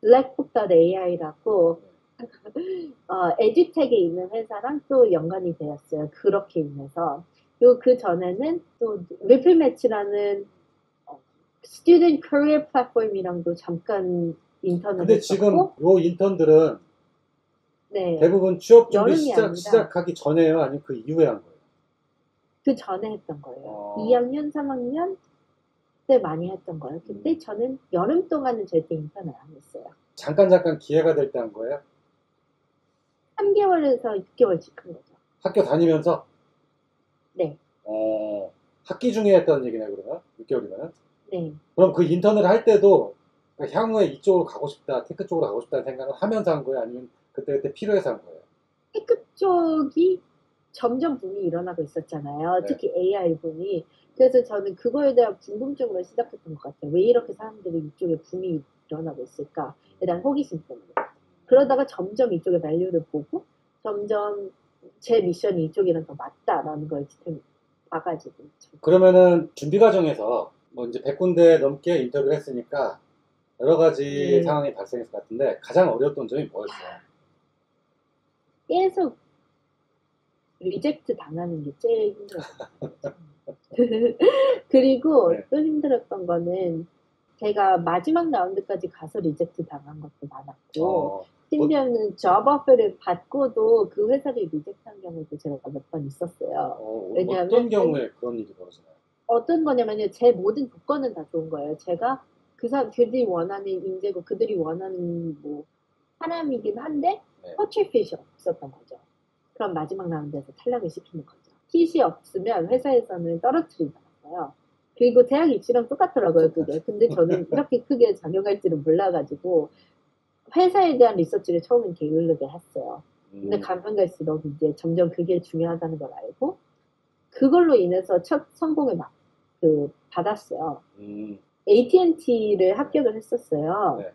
B: blackbook.ai라고 에듀텍에 있는 회사랑 또 연관이 되었어요. 그렇게 인해서. 그리고 그 전에는 또 리플매치라는 스튜던트 커리어 플랫폼이랑도 잠깐 인턴을
A: 근데 지금
B: 했었고
A: 요 인턴들은
B: 네.
A: 대부분 취업 준비
B: 여름이 아니라
A: 시작하기 전에요? 아니면 그 이후에 한 거예요?
B: 그 전에 했던 거예요. 2학년, 3학년 때 많이 했던 거예요. 근데 저는 여름 동안은 절대 인턴을 안 했어요.
A: 잠깐 기회가 될 때 한 거예요?
B: 3개월에서 6개월씩 한 거죠.
A: 학교 다니면서?
B: 네.
A: 학기 중에 했다는 얘기네, 그러면? 6개월이면?
B: 네.
A: 그럼 그 인턴을 할 때도 향후에 이쪽으로 가고 싶다, 테크 쪽으로 가고 싶다는 생각을 하면서 한 거예요? 아니면 그때 필요해서 한 거예요?
B: 테크 쪽이 점점 붐이 일어나고 있었잖아요.
A: 네.
B: 특히 AI 붐이. 그래서 저는 그거에 대한 궁금증으로 시작했던 것 같아요. 왜 이렇게 사람들이 이쪽에 붐이 일어나고 있을까? 에 대한 호기심 때문에. 그러다가 점점 이쪽의 밸류를 보고 점점 제 미션이 이쪽이랑 더 맞다라는 걸 지금 봐가지고.
A: 그러면은 준비 과정에서 뭐 이제 100군데 넘게 인터뷰를 했으니까 여러 가지 상황이 발생했을 것 같은데 가장 어려웠던 점이 뭐였어요?
B: 계속 리젝트 당하는 게 제일 힘들었어요. 그리고
A: 네.
B: 또 힘들었던 거는 제가 마지막 라운드까지 가서 리젝트 당한 것도 많았고 심지어는 job offer를 받고도 그 회사를 리젝트한 경우도 제가 몇 번 있었어요. 왜냐하면
A: 어떤 경우에 그런 일이 벌어지나요?
B: 어떤 거냐면요, 제 모든 조건은 다 좋은 거예요. 제가 그들이 원하는 인재고 그들이 원하는 뭐 사람이긴 한데 터치 핏이 없었던 거죠. 그럼 마지막 라운드에서 탈락을 시키는 거죠. 핏이 없으면 회사에서는 떨어뜨리더라고요. 그리고 대학 입시랑 똑같더라고요, 그게. 근데 저는 이렇게 크게 작용할 줄은 몰라가지고 회사에 대한 리서치를 처음엔 게을르게 했어요. 근데 가면 갈수록 이제 점점 그게 중요하다는 걸 알고 그걸로 인해서 첫 성공을 받았어요. AT&T를 합격을 했었어요.
A: 네.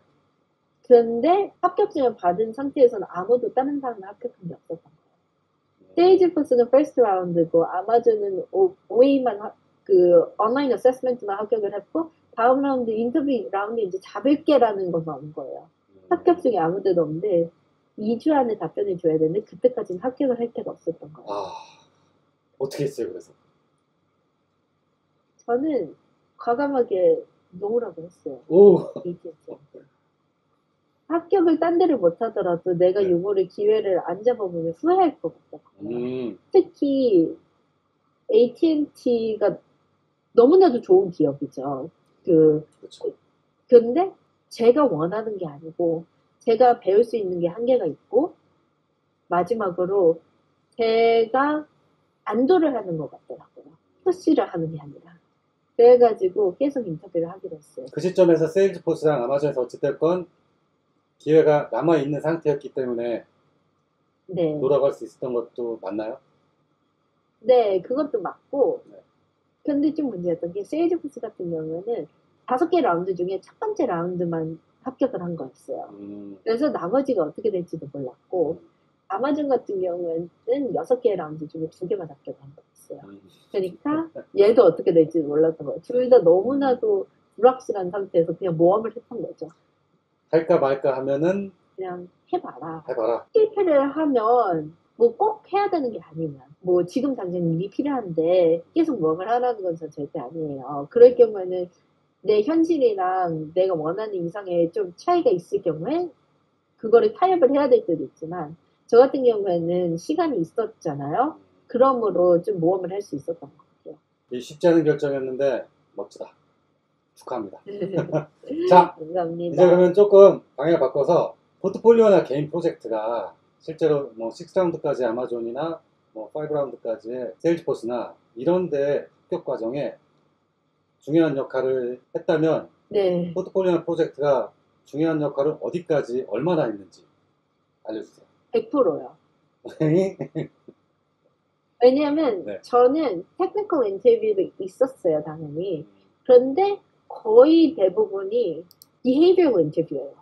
B: 그런데 합격증을 받은 상태에서는 아무도 다른 사람을 합격한 게 없었던 거예요. 세일즈포스는 first 라운드고 아마존은 OA만 그 온라인 어세스먼트만 합격을 했고 다음 라운드 인터뷰 라운드 이제 잡을게라는 거 나온 거예요. 합격증이 아무 데도 없는데 2주 안에 답변을 줘야 되는데 그때까지는 합격을 할 데가 없었던 거예요.
A: 어떻게 했어요, 그래서?
B: 저는 과감하게 노라고 했어요. AT&T한테. 합격을 딴 데를 못 하더라도 내가 요거를 기회를 안 잡아보면 후회할 것 같더라고요. 특히 AT&T가 너무나도 좋은 기업이죠.
A: 그렇죠.
B: 근데 제가 원하는 게 아니고 제가 배울 수 있는 게 한계가 있고 마지막으로 제가 안도를 하는 것 같더라고요. 푸시를 하는 게 아니라. 그래가지고 계속 인터뷰를 하기로 했어요.
A: 그 시점에서 세일즈포스랑 아마존에서 어찌됐건 기회가 남아있는 상태였기 때문에 돌아갈 수 있었던 것도 맞나요?
B: 네, 그것도 맞고 근데 좀 문제였던 게 세일즈포스 같은 경우에는 5개 라운드 중에 첫 번째 라운드만 합격을 한 거였어요. 그래서 나머지가 어떻게 될지도 몰랐고 아마존 같은 경우에는 6개의 라운드 중에 2개만 합격을 한 거였어요. 그러니까 얘도 어떻게 될지 몰랐던 거예요. 둘 다 너무나도 불확실한 상태에서 그냥 모험을 했던 거죠.
A: 할까 말까 하면은
B: 그냥 해봐라.
A: 해봐라.
B: 실패를 하면 뭐 꼭 해야 되는 게 아니면 뭐 지금 당장 일이 필요한데 계속 모험을 하라는 건 전 절대 아니에요. 그럴 경우에는 내 현실이랑 내가 원하는 이상의 좀 차이가 있을 경우에 그거를 타협을 해야 될 때도 있지만 저 같은 경우에는 시간이 있었잖아요. 그러므로 좀 모험을 할 수 있었던 것 같아요.
A: 쉽지 않은 결정이었는데 멋지다. 축하합니다. 자,
B: 감사합니다.
A: 이제 그러면 조금 방향을 바꿔서 포트폴리오나 개인 프로젝트가 실제로 뭐 6라운드까지 아마존이나 뭐 5라운드까지의 세일즈포스나 이런데 합격 과정에 중요한 역할을 했다면 포트폴리오나 프로젝트가 중요한 역할을 어디까지 얼마나 했는지 알려주세요.
B: 100%요. 왜냐하면 저는 테크니컬 인터뷰도 있었어요, 당연히. 그런데 거의 대부분이 behavioral 인터뷰예요.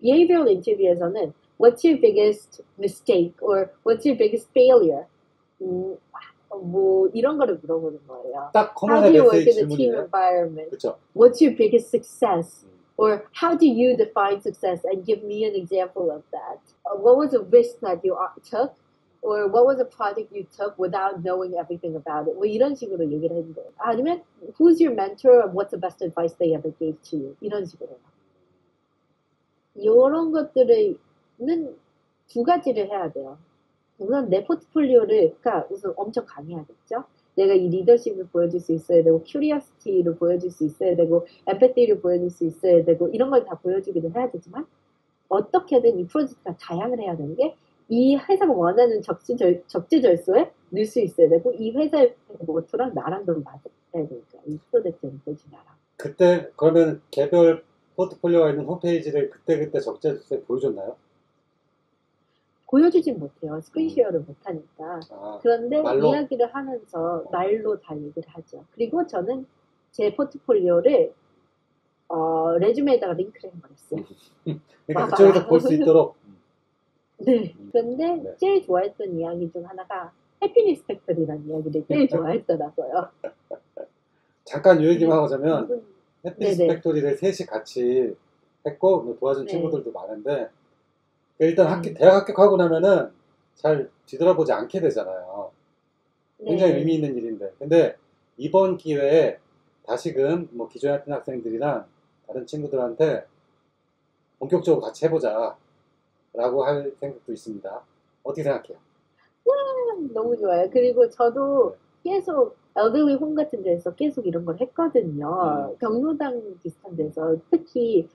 B: behavioral interview에서는 what's your biggest mistake or what's your biggest failure? 뭐 이런 거를 물어보는 거예요.
A: 딱
B: How do
A: 커먼의
B: you work
A: 메시지
B: in a team
A: 질문이네.
B: environment?
A: 그렇죠.
B: What's your biggest success? Or how do you define success? And give me an example of that. What was a risk that you took? Or what was a project you took without knowing everything about it? 뭐 이런 식으로 얘기를 해준 거예요. 아니면 who's your mentor and what's the best advice they ever gave to you? 이런 식으로. 이런 것들은 두 가지를 해야 돼요. 우선 내 포트폴리오를 그러니까 우선 엄청 강해야겠죠. 내가 이 리더십을 보여줄 수 있어야 되고 큐리어시티를 보여줄 수 있어야 되고 엠패티를 보여줄 수 있어야 되고 이런 걸 다 보여주기도 해야 되지만 어떻게든 이 프로젝트가 다양을 해야 되는 게 이 회사가 원하는 적재절소에 넣을 수 있어야 되고 이 회사의 모토랑 나랑도 맞아야 되니까 이 프로젝트를 보여주나라.
A: 그때 그러면 개별 포트폴리오가 있는 홈페이지를 그때그때 적재적소에 보여줬나요?
B: 보여주진 못해요. 스크린쉐어를 못하니까. 그런데
A: 말로?
B: 이야기를 하면서 말로 다 얘기를 하죠. 그리고 저는 제 포트폴리오를 레주메에다가 링크를 해버렸어요.
A: 그러니까 그쪽에서 볼 수 있도록.
B: 네. 그런데
A: 네.
B: 제일 좋아했던 이야기 중 하나가 해피니스 팩토리라는 이야기를 제일 좋아했더라고요.
A: 잠깐 요 얘기만 하자면 해피니스
B: 네네.
A: 팩토리를 셋이 같이 했고 도와준
B: 네.
A: 친구들도 많은데 일단 대학 합격하고 나면은 잘 뒤돌아보지 않게 되잖아요. 굉장히
B: 네.
A: 의미 있는 일인데 근데 이번 기회에 다시금 뭐 기존에 했던 학생들이랑 다른 친구들한테 본격적으로 같이 해보자 라고 할 생각도 있습니다. 어떻게 생각해요?
B: 너무 좋아요. 그리고 저도 계속 엘더리 홈 같은 데서 계속 이런 걸 했거든요. 경로당 비슷한 데서 특히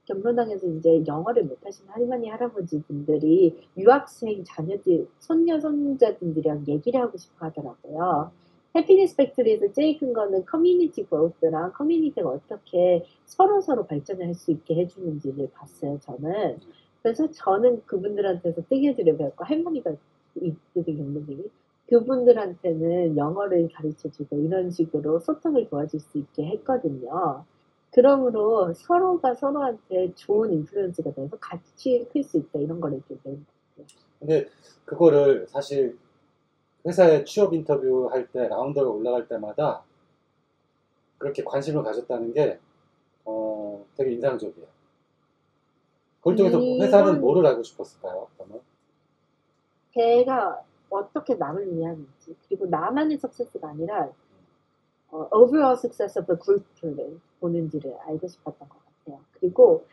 B: 경로당에서 이제 영어를 못하시는 할머니 할아버지 분들이 유학생 자녀들 손녀 손자분들이랑 얘기를 하고 싶어 하더라고요. 해피니스 팩토리에서 제일 큰 거는 커뮤니티 그로스랑 커뮤니티가 어떻게 서로 발전을 할 수 있게 해주는지를 봤어요. 저는. 그래서 저는 그분들한테서 뜨개질을 배웠고 할머니가 이들이 경로당이 그분들한테는 영어를 가르쳐주고 이런 식으로 소통을 도와줄 수 있게 했거든요. 그러므로 서로가 서로한테 좋은 인플루언스가 돼서 같이 클 수 있다 이런 거를 좀 배운 것 같아요.
A: 근데 그거를 사실 회사에 취업 인터뷰 할 때 라운더가 올라갈 때마다 그렇게 관심을 가졌다는 게 되게 인상적이에요. 그걸 통해서 회사는 뭐를 알고 싶었을까요? 그러면?
B: 제가 어떻게 남을 위하는지 그리고 나만의 석세스가 아니라 overall success of the group를 보는지를 알고 싶었던 것 같아요. 그리고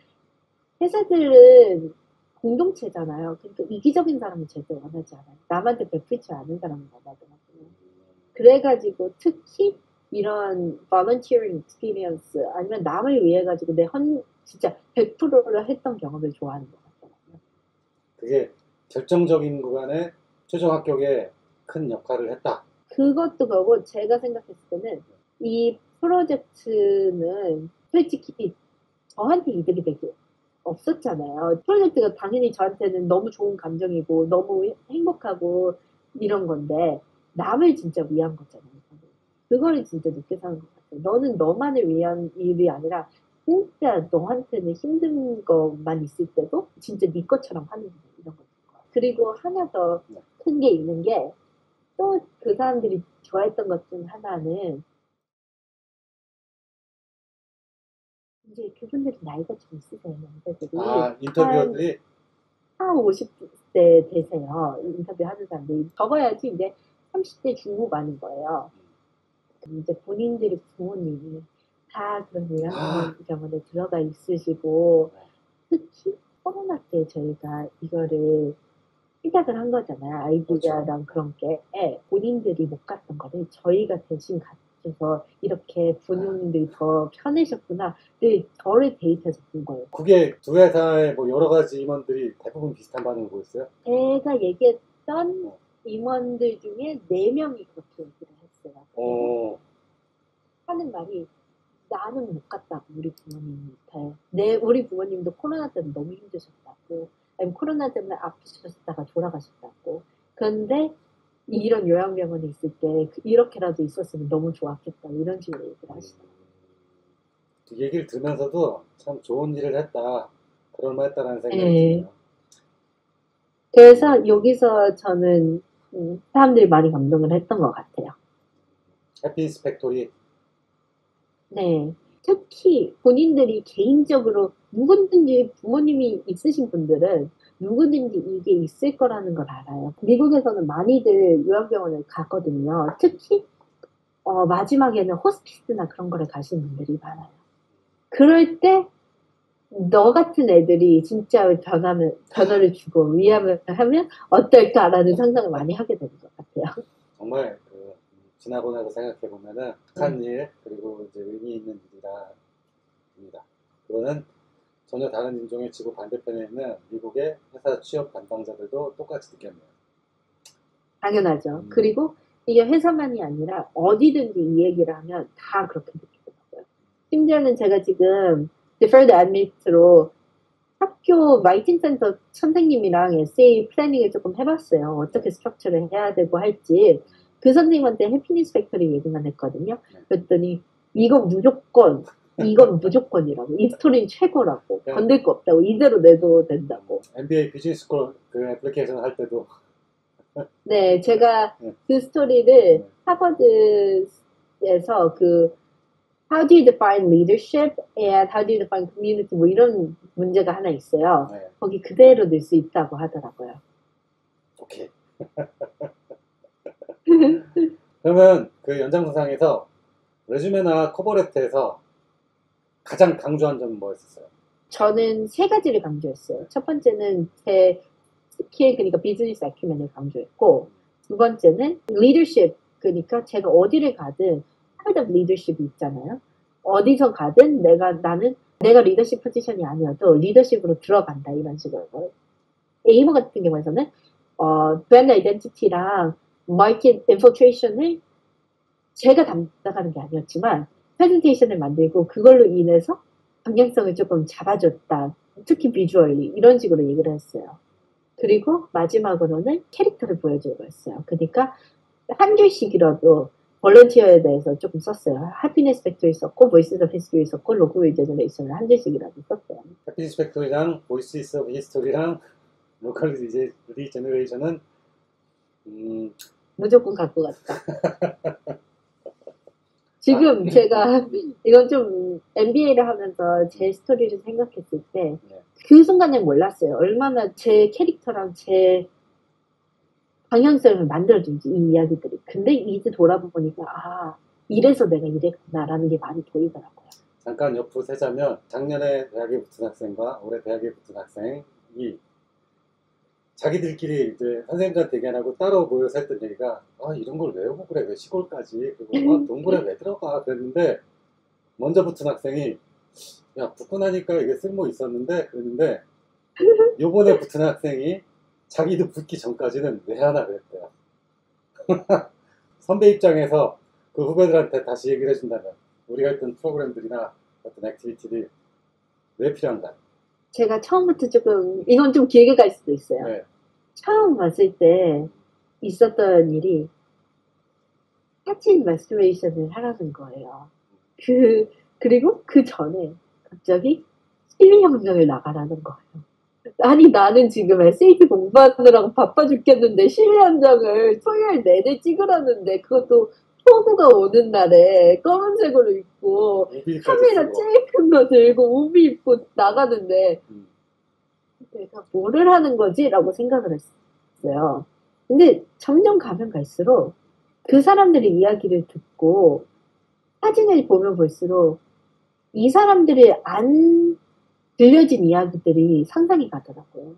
B: 회사들은 공동체잖아요. 그러니까 이기적인 사람은 절대 원하지 않아요. 남한테 베풀지 않은 사람은 원하더라고요. 그래가지고 특히 이런 volunteering experience 아니면 남을 위해 가지고 진짜 100%를 했던 경험을 좋아하는 것 같더라고요.
A: 그게 결정적인 구간에 최종 합격에 큰 역할을 했다.
B: 그것도 그거고 제가 생각했을 때는 이 프로젝트는 솔직히 저한테 이득이 되게 없었잖아요. 프로젝트가 당연히 저한테는 너무 좋은 감정이고 너무 행복하고 이런 건데 남을 진짜 위한 거잖아요. 그거를 진짜 늦게 사는 것 같아요. 너는 너만을 위한 일이 아니라 진짜 너한테는 힘든 것만 있을 때도 진짜 네 것처럼 하는 거 이런 거. 그리고 하나 더 큰 게 있는 게 또 그 사람들이 좋아했던 것 중 하나는 이제 그분들이 나이가 좀 있으세요, 남자들이.
A: 인터뷰어들이?
B: 한 50대 되세요. 인터뷰 하는 사람들이. 적어야지 이제 30대 중후반인 거예요. 이제 본인들의 부모님이 다 그런 요양병원에 들어가 있으시고, 특히 코로나 때 저희가 이거를 시작을 한 거잖아요. 아이디어랑 그런 게. 본인들이 못 갔던 거를 저희가 대신 가져서 이렇게 부모님들이 더 편하셨구나. 네, 저를 데이트해서 본 거예요.
A: 그게 두 회사의 뭐 여러 가지 임원들이 대부분 비슷한 반응을 보였어요?
B: 제가 얘기했던 임원들 중에 4명이 그렇게 얘기를 했어요. 하는 말이 나는 못 갔다고 우리 부모님한테. 우리 부모님도 코로나 때문에 너무 힘드셨다고. 아니면 코로나 때문에 아프셨다가 돌아가셨다고. 그런데 이런 요양병원에 있을 때 이렇게라도 있었으면 너무 좋았겠다. 이런 식으로 얘기를 하시더라고요.
A: 그 얘기를 들으면서도 참 좋은 일을 했다. 그럴만했다는 생각이
B: 네.
A: 드네요.
B: 그래서 여기서 저는 사람들이 많이 감동을 했던 것 같아요.
A: 해피니스 팩토리.
B: 네. 특히 본인들이 개인적으로 누구든지 부모님이 있으신 분들은 누구든지 이게 있을 거라는 걸 알아요. 미국에서는 많이들 요양병원을 가거든요. 특히 마지막에는 호스피스나 그런 거를 가시는 분들이 많아요. 그럴 때 너 같은 애들이 진짜 변화를 주고 위함을 하면 어떨까라는 상상을 많이 하게 되는 것 같아요.
A: 정말 지나고 나서 생각해 보면은 착한 일 그리고 이제 의미 있는 일이라입니다. 그거는 전혀 다른 인종의 지구 반대편에 있는 미국의 회사 취업 담당자들도 똑같이 느꼈네요.
B: 당연하죠. 그리고 이게 회사만이 아니라 어디든지 이 얘기를 하면 다 그렇게 느끼더라고요. 심지어는 제가 지금 Deferred Admit로 학교 라이팅 센터 선생님이랑 에세이 플래닝을 조금 해봤어요. 어떻게 스트럭처를 해야 되고 할지. 그 선생님한테 해피니스 팩토리 얘기만 했거든요. 그랬더니 이건 무조건이라고. 이 스토리는 최고라고. 건들 거 없다고. 이대로 내도 된다고.
A: MBA 비즈니스 스쿨 그 애플리케이션 할 때도
B: 네, 제가 그 스토리를 하버드에서 How do you define leadership and how do you define community 뭐 이런 문제가 하나 있어요.
A: 네.
B: 거기 그대로 낼 수 있다고 하더라고요.
A: 오케이. 그러면 그 연장선상에서 레주메나 커버레터에서 가장 강조한 점은 뭐였었어요?
B: 저는 세 가지를 강조했어요. 첫 번째는 제 스킬, 그러니까 비즈니스 아큐멘을 강조했고, 두 번째는 리더십, 그러니까 제가 어디를 가든 part of leadership이 있잖아요. 어디서 가든 내가 리더십 포지션이 아니어도 리더십으로 들어간다 이런 식으로. 에이머 같은 경우에서는 브랜드 아이덴티티랑 마켓 인포트레이션을 제가 담당하는 게 아니었지만 프레젠테이션을 만들고 그걸로 인해서 방향성을 조금 잡아줬다. 특히 비주얼리 이런 식으로 얘기를 했어요. 그리고 마지막으로는 캐릭터를 보여주고 했어요. 그러니까 한 줄씩이라도 볼런티어에 대해서 조금 썼어요. 해피니스 팩토리 썼고 보이스스 오브 히스토리 썼고 로컬 제너레이션을 한 줄씩이라도 썼어요.
A: 해피니스 팩토리랑 보이스스 오브 히스토리랑 로컬 리제너레이션은
B: 무조건 갖고 갔다. 지금 제가 이건 좀 MBA를 하면서 제 스토리를 생각했을 때 그 순간에 몰랐어요. 얼마나 제 캐릭터랑 제 방향성을 만들어준지 이 이야기들이. 근데 이제 돌아보니까 이래서 내가 이랬구나라는 게 많이 보이더라고요.
A: 잠깐 옆으로 세자면 작년에 대학에 붙은 학생과 올해 대학에 붙은 학생이 자기들끼리 이제 선생님들한테 얘기 안 하고 따로 모여서 했던 얘기가 이런 걸 외우고 그래 왜 시골까지 그리고 동굴에 왜 들어가 그랬는데 먼저 붙은 학생이 야 붙고 나니까 이게 쓸모 있었는데 그랬는데 요번에 붙은 학생이 자기도 붙기 전까지는 왜 하나 그랬대요. 선배 입장에서 그 후배들한테 다시 얘기를 해준다면 우리가 했던 프로그램들이나 어떤 액티비티들이 왜 필요한가?
B: 제가 처음부터 조금 이건 좀 길게 갈 수도 있어요.
A: 네.
B: 처음 봤을 때 있었던 일이 사진 레스토레이션을 하라는 거예요. 그리고 그 전에 갑자기 시민혁명을 나가라는 거예요. 아니 나는 지금 SAT 공부하느라고 바빠 죽겠는데 시위 현장을 토요일 내내 찍으라는데 그것도 폭우가 오는 날에 검은색으로 입고 카메라 제일 큰 거 들고 우비 입고 나가는데 내가 뭐를 하는 거지? 라고 생각을 했어요. 근데 점점 가면 갈수록 그 사람들의 이야기를 듣고 사진을 보면 볼수록 이 사람들의 안 들려진 이야기들이 상상이 가더라고요.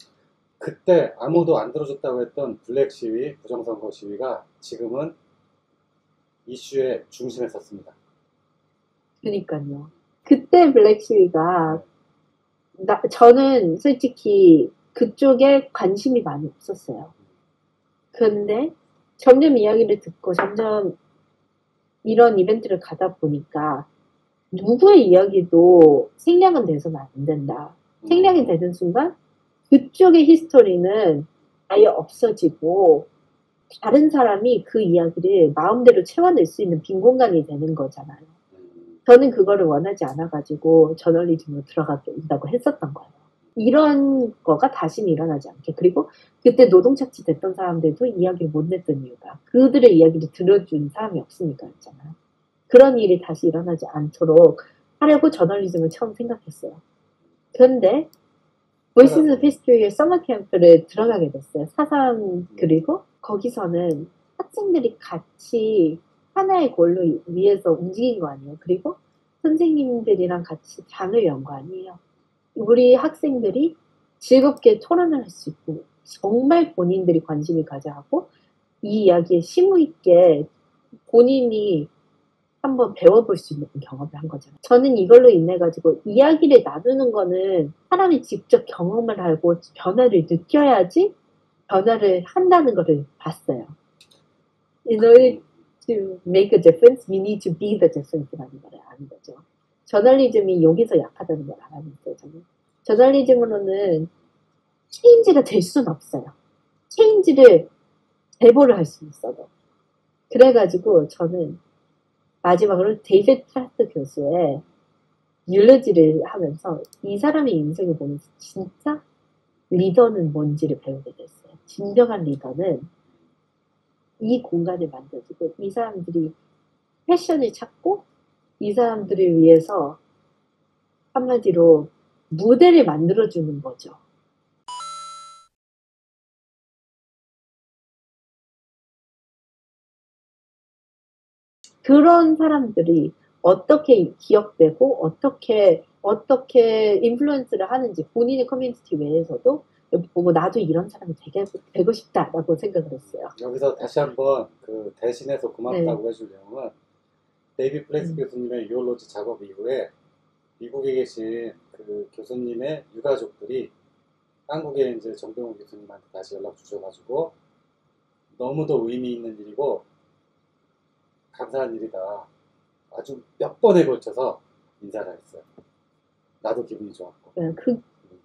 A: 그때 아무도 안 들어줬다고 했던 블랙 시위, 부정선거 시위가 지금은 이슈의 중심에 섰습니다.
B: 그러니까요. 그때 블랙 시위가 저는 솔직히 그쪽에 관심이 많이 없었어요. 그런데 점점 이야기를 듣고 점점 이런 이벤트를 가다 보니까 누구의 이야기도 생략은 돼서는 안 된다. 생략이 되는 순간 그쪽의 히스토리는 아예 없어지고 다른 사람이 그 이야기를 마음대로 채워낼 수 있는 빈 공간이 되는 거잖아요. 저는 그거를 원하지 않아가지고 저널리즘으로 들어간다고 했었던 거예요. 이런 거가 다시는 일어나지 않게. 그리고 그때 노동착취 됐던 사람들도 이야기를 못 냈던 이유가 그들의 이야기를 들어준 사람이 없으니까였잖아요. 그런 일이 다시 일어나지 않도록 하려고 저널리즘을 처음 생각했어요. 그런데 Voices of History의 서머 캠프를 들어가게 됐어요. 사상 그리고 거기서는 학생들이 같이 하나의 골로 위해서 움직인 거 아니에요. 그리고 선생님들이랑 같이 장을 연 거 아니에요. 우리 학생들이 즐겁게 토론을 할 수 있고 정말 본인들이 관심을 가져야 하고 이 이야기에 심무 있게 본인이 한번 배워볼 수 있는 경험을 한 거잖아요. 저는 이걸로 인해 가지고 이야기를 나누는 거는 사람이 직접 경험을 하고 변화를 느껴야지 변화를 한다는 것을 봤어요. In order to make a difference, you need to be the difference라는 걸 아는 거죠. 저널리즘이 여기서 약하다는 걸 알았어요. 저는. 저널리즘으로는 체인지가 될 수는 없어요. 체인지를 제보를 할 수 있어도. 그래가지고 저는 마지막으로 데이비드 프라스트 교수의 율러지를 하면서 이 사람의 인생을 보면서 진짜 리더는 뭔지를 배우게 됐어요. 진정한 리더는 이 공간을 만들어주고 이 사람들이 패션을 찾고 이 사람들을 위해서 한마디로 무대를 만들어주는 거죠. 그런 사람들이 어떻게 기억되고 어떻게 인플루언스를 하는지 본인의 커뮤니티 외에서도 보고 나도 이런 사람이 되고 싶다라고 생각을 했어요.
A: 여기서 다시 한번 그 대신해서 고맙다고 해줄 내용은 데이비드 플렉스 교수님의 유올로지 작업 이후에 미국에 계신 그 교수님의 유가족들이 한국에 이제 정병훈 교수님한테 다시 연락 주셔가지고 너무도 의미 있는 일이고 감사한 일이다. 아주 몇 번에 걸쳐서 인사를 했어요. 나도 기분이 좋았고.
B: 네,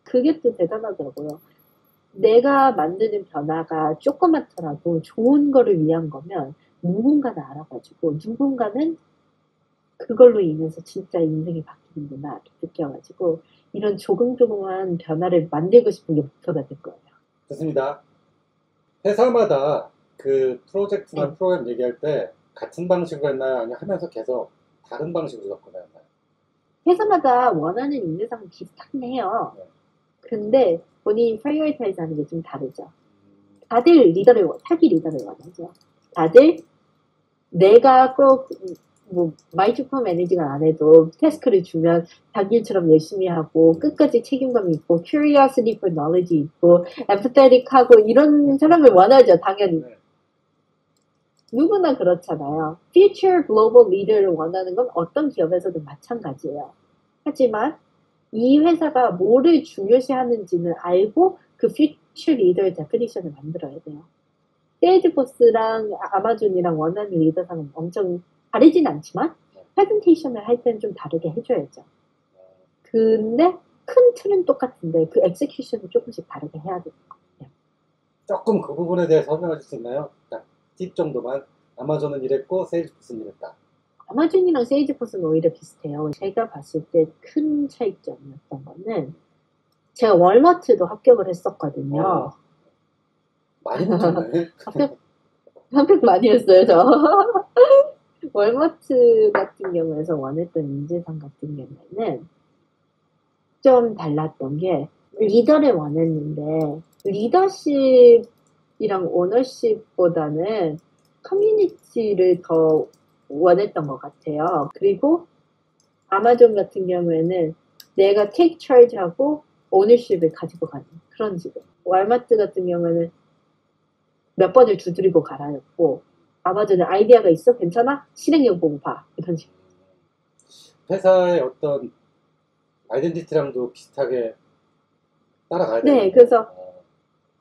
B: 그게 또 대단하더라고요. 내가 만드는 변화가 조그맣더라도 좋은 거를 위한 거면 누군가는 알아가지고 누군가는 그걸로 인해서 진짜 인생이 바뀌는구나 느껴가지고 이런 조금조금한 변화를 만들고 싶은 게 목표가 될 거예요.
A: 좋습니다. 회사마다 그 프로젝트나 프로그램 얘기할 때 같은 방식으로 했나요? 아니면 하면서 계속 다른 방식으로 접근했나요?
B: 회사마다 원하는 인재상은 비슷하긴 해요.
A: 네.
B: 근데 본인이 프라이어리타이즈 하는 게 좀 다르죠. 다들 사기 리더를 원하죠. 다들 내가 꼭 마이크로 매니징을 안 해도 태스크를 주면 자기처럼 열심히 하고 끝까지 책임감이 있고 curiosity for knowledge 있고 empathetic하고 이런 사람을 원하죠. 당연히.
A: 네.
B: 누구나 그렇잖아요. future global leader를 원하는 건 어떤 기업에서도 마찬가지예요. 하지만 이 회사가 뭐를 중요시하는지는 알고 그 future leader의 definition을 만들어야 돼요. 세일즈포스랑 아마존이랑 원하는 리더상은 엄청 다르진 않지만 프레젠테이션을 할 때는 좀 다르게 해줘야죠. 근데 큰 틀은 똑같은데 그 엑세큐션을 조금씩 다르게 해야 되는 거예요.
A: 조금 그 부분에 대해 설명해 줄 수 있나요? 팁 정도만. 아마존은 이랬고 세일즈포스는 이랬다.
B: 아마존이랑 세일즈포스는 오히려 비슷해요. 제가 봤을 때 큰 차이점이었던 거는 제가 월마트도 합격을 했었거든요.
A: 많이 붙었네.
B: 합격 많이 했어요, 저. 월마트 같은 경우에서 원했던 인재상 같은 경우에는 좀 달랐던 게 리더를 원했는데 리더십이랑 오너십보다는 커뮤니티를 더 원했던 것 같아요. 그리고 아마존 같은 경우에는 내가 take charge하고 오너십을 가지고 가는 그런 식으로. 월마트 같은 경우에는 몇 번을 두드리고 가라였고 아마존은 아이디어가 있어? 괜찮아? 실행력 보고 봐. 이런 식으로.
A: 회사의 어떤 아이덴티티랑도 비슷하게 따라가야 돼요.
B: 네, 그래서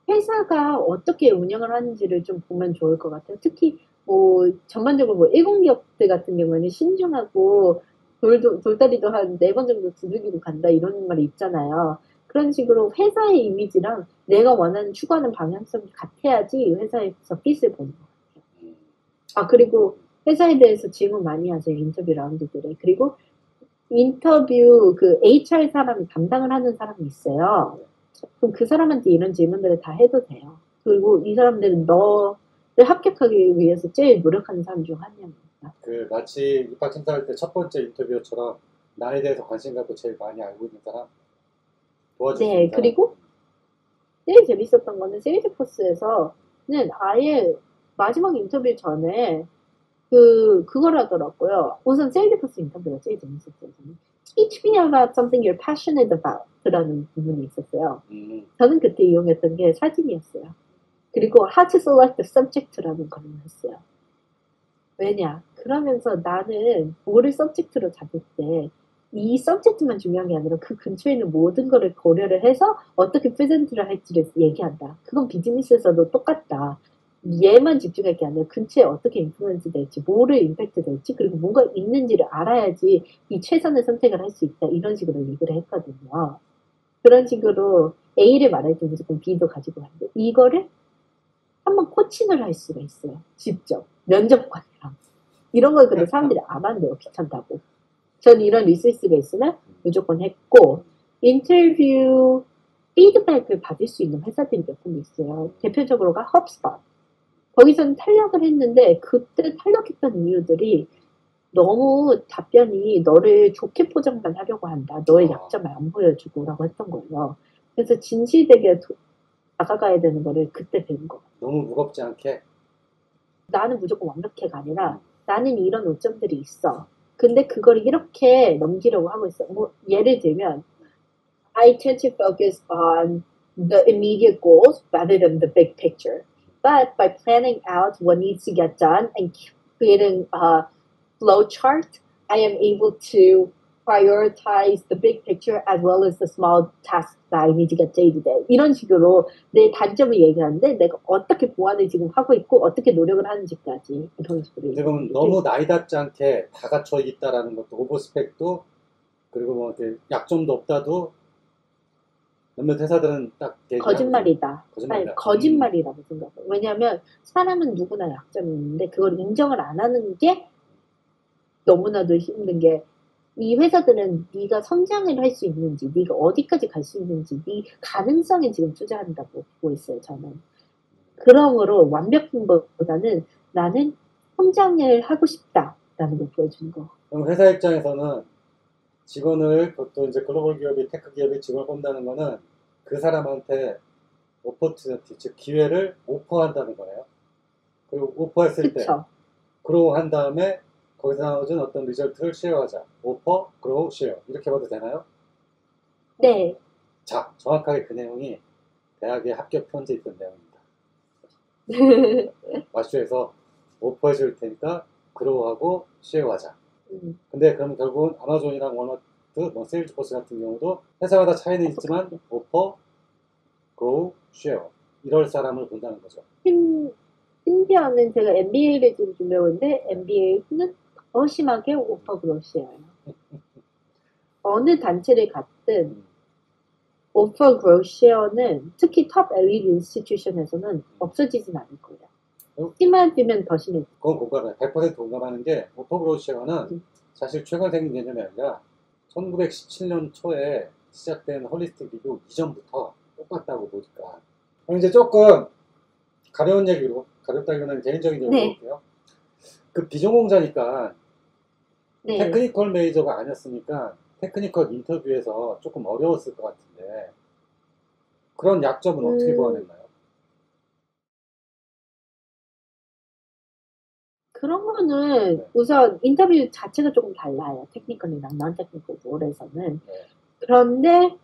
B: 회사가 어떻게 운영을 하는지를 좀 보면 좋을 것 같아요. 특히 전반적으로 일공기업들 같은 경우에는 신중하고 돌다리도 한 4번 정도 두들기고 간다 이런 말이 있잖아요. 그런 식으로 회사의 이미지랑 내가 원하는 추구하는 방향성이 같아야지 회사에서 핏을 보는 것 같아요. 그리고 회사에 대해서 질문 많이 하세요. 인터뷰 라운드들에. 그리고 인터뷰 그 HR 사람이 담당을 하는 사람이 있어요. 그럼 그 사람한테 이런 질문들을 다 해도 돼요. 그리고 이 사람들은 너를 합격하기 위해서 제일 노력하는 사람 중 한 명입니다.
A: 그 마치 입학 심사할 때 첫 번째 인터뷰처럼 나에 대해서 관심 갖고 제일 많이 알고 있는 사람, 도와줄 수 있는
B: 네,
A: 사람.
B: 그리고 제일 재밌었던 거는 세일즈포스에서는 아예 마지막 인터뷰 전에 그걸 하더라고요. 우선 세일즈포스 인터뷰가 제일 재밌었어요. 저는. Teach me about something you're passionate about. 라는 부분이 있었어요. 저는 그때 이용했던 게 사진이었어요. 그리고 how to select the subject라는 걸 했어요. 왜냐? 그러면서 나는 뭐를 서브젝트로 잡을 때 이 서브젝트만 중요한 게 아니라 그 근처에 있는 모든 거를 고려를 해서 어떻게 프레젠트를 할지를 얘기한다. 그건 비즈니스에서도 똑같다. 얘만 집중할 게 아니라 근처에 어떻게 인플루언스 될지, 뭐를 임팩트 될지, 그리고 뭐가 있는지를 알아야지 이 최선의 선택을 할 수 있다. 이런 식으로 얘기를 했거든요. 그런 식으로 A를 말할 때 무조건 B도 가지고 가는데 이거를 한번 코칭을 할 수가 있어요. 직접. 면접관이랑. 이런 걸 근데 사람들이 안 한대요. 귀찮다고. 전 이런 리서치가 있으면 무조건 했고, 인터뷰 피드백을 받을 수 있는 회사들이 몇 군데 있어요. 대표적으로가 헙스팟. 거기서는 탈락을 했는데, 그때 탈락했던 이유들이 너무 답변이 너를 좋게 포장만 하려고 한다. 너의 약점을 안 보여주고 라고 했던 거예요. 그래서 진실되게 다가가야 되는 거를 그때 배운 거.
A: 너무 무겁지 않게?
B: 나는 무조건 완벽해가 아니라 나는 이런 오점들이 있어. 근데 그걸 이렇게 넘기려고 하고 있어. 뭐 예를 들면 I tend to focus on the immediate goals rather than the big picture. But by planning out what needs to get done and creating a flow chart, I am able to prioritize the big picture as well as the small tasks that I need to get day to day. 이런 식으로 내 단점을 얘기하는데 내가 어떻게 보완을 지금 하고 있고 어떻게 노력을 하는지까지 이런 식으로.
A: 지금 너무 나이답지 않게 다 갖춰 있다라는 것도 오버스펙도 그리고 뭐 약점도 없다도 몇몇 회사들은 딱
B: 거짓말이다.
A: 거짓말이다.
B: 아니, 거짓말이라고 생각해요. 왜냐하면 사람은 누구나 약점이 있는데 그걸 인정을 안 하는 게 너무나도 힘든 게 이 회사들은 네가 성장을 할 수 있는지, 네가 어디까지 갈 수 있는지, 네 가능성에 지금 투자한다고 보고 있어요, 저는. 그러므로 완벽함보다는 나는 성장을 하고 싶다라는 걸 보여주는 거.
A: 그럼 회사 입장에서는 직원을, 그것도 이제 글로벌 기업이, 테크 기업이 직원을 뽑는다는 거는 그 사람한테 오퍼튜니티, 즉 기회를 오퍼한다는 거예요. 그리고 오퍼했을 때, 그로우 한 다음에 거기서 나오는 어떤 리절트를 쉐어하자. 오퍼, 그로우, 쉐어. 이렇게 봐도 되나요?
B: 네.
A: 자, 정확하게 그 내용이 대학의 합격 편지에 있던 내용입니다. 마슈에서 오퍼해줄 테니까 그로우하고 쉐어하자. 근데 그럼 결국은 아마존이랑 월마트, 뭐 세일즈포스 같은 경우도 회사마다 차이는 있지만 오퍼, 그로우, 쉐어. 이럴 사람을 본다는 거죠.
B: 심지어는 제가 MBA를 지금 준비하는데 MBA는 더 심하게 오퍼 그로시예요. 어느 단체를 갔든 오퍼 그로시어는 특히 톱 엘리트 인스티튜션에서는 없어지진 않을 거예요. 심해지면 더 심해져.
A: 그건 공감해. 100% 공감하는 게 오퍼 그로시어는 사실 최근 생긴 개념이 아니라 1917년 초에 시작된 홀리스틱 리뷰 이전부터 똑같다고 보니까. 그럼 이제 조금 가벼운 얘기로, 가볍다기보다는 개인적인 얘기로 볼게요. 그 비전공자니까 테크니컬 메이저가 아니었으니까 테크니컬 인터뷰에서 조금 어려웠을 것 같은데 그런 약점은 어떻게 보완했나요?
B: 그런 거는 우선 인터뷰 자체가 조금 달라요. 테크니컬이랑 넌 테크니컬 롤에서는. 그런데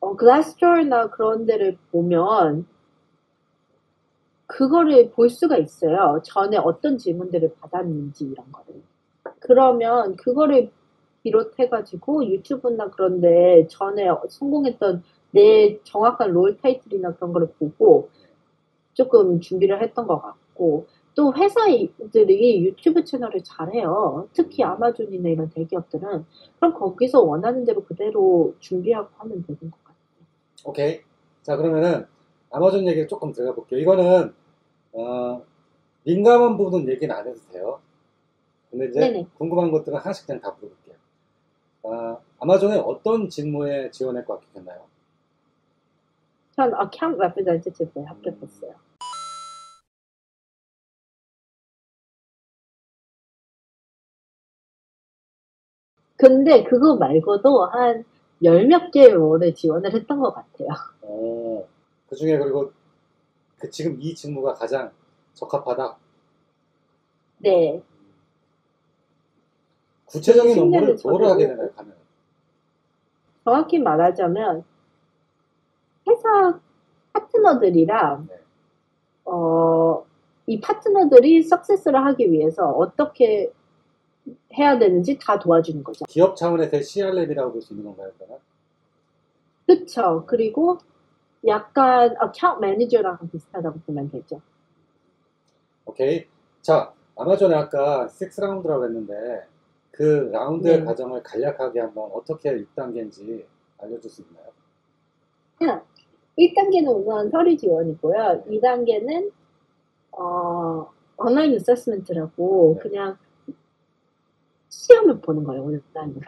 B: 글라스도어나 그런 데를 보면 그거를 볼 수가 있어요. 전에 어떤 질문들을 받았는지 이런 거를. 그러면 그거를 비롯해가지고 유튜브나 그런데 전에 성공했던 내 정확한 롤 타이틀이나 그런 거를 보고 조금 준비를 했던 것 같고 또 회사들이 유튜브 채널을 잘해요. 특히 아마존이나 이런 대기업들은. 그럼 거기서 원하는 대로 그대로 준비하고 하면 되는 것 같아요.
A: 오케이. 자, 그러면은 아마존 얘기 조금 들어가 볼게요. 이거는 민감한 부분은 얘기는 안 해도 돼요. 근데 이제 궁금한 것들은 하나씩 그냥 다 물어볼게요. 아마존의 어떤 직무에 지원했고 합격했나요?
B: 전 account representative에 합격했어요. 근데 그거 말고도 한 열 몇 개의 롤에 지원을 했던 것 같아요.
A: 그 중에 그리고 지금 이 직무가 가장 적합하다.
B: 네.
A: 구체적인
B: 그
A: 업무를
B: 10년을
A: 뭐를 하게
B: 저도
A: 되나요, 가면?
B: 정확히 말하자면 회사 파트너들이랑
A: 네.
B: 이 파트너들이 석세스를 하기 위해서 어떻게 해야 되는지 다 도와주는 거죠.
A: 기업 차원에서의 CR랩이라고 볼 수 있는 건가요, 그러면?
B: 그쵸. 그리고 약간 account manager랑 비슷하다고 보면 되죠.
A: 오케이. 자, 아마존에 아까 6라운드라고 했는데 그 라운드의
B: 네.
A: 과정을 간략하게 한번 어떻게 6단계인지 알려줄 수 있나요?
B: 1단계는 우선 서류 지원이고요. 2단계는 온라인 어세스먼트라고
A: 네.
B: 그냥 시험을 보는 거예요, 온라인으로.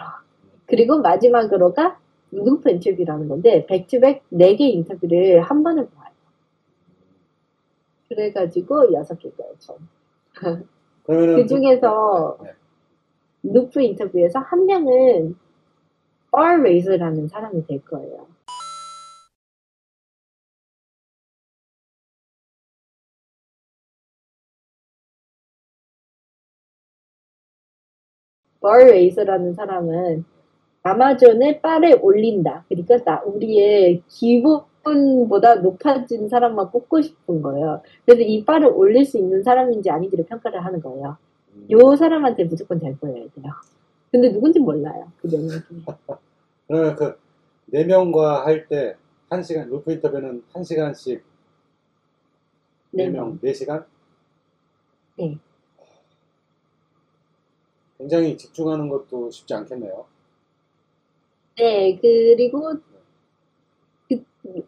B: 그리고 마지막으로가 루프 인터뷰라는 건데 백투백 4개 인터뷰를 한 번에 봐요. 그래가지고 6개가요, 전.
A: 그러면은
B: 그 중에서
A: 네.
B: 루프 인터뷰에서 한 명은 bar raiser라는 사람이 될 거예요. bar raiser라는 사람은 아마존에 바를 올린다. 그러니까 우리의 기본보다 높아진 사람만 뽑고 싶은 거예요. 그래서 이 바를 올릴 수 있는 사람인지 아닌지를 평가를 하는 거예요. 요 사람한테 무조건 잘 보여야 돼요. 근데 누군지 몰라요. 그 4명 중에.
A: 그러면 그 4명과 할 때 1시간, 루프 인터뷰는 1시간씩 4명, 4시간?
B: 네.
A: 굉장히 집중하는 것도 쉽지 않겠네요.
B: 네, 그리고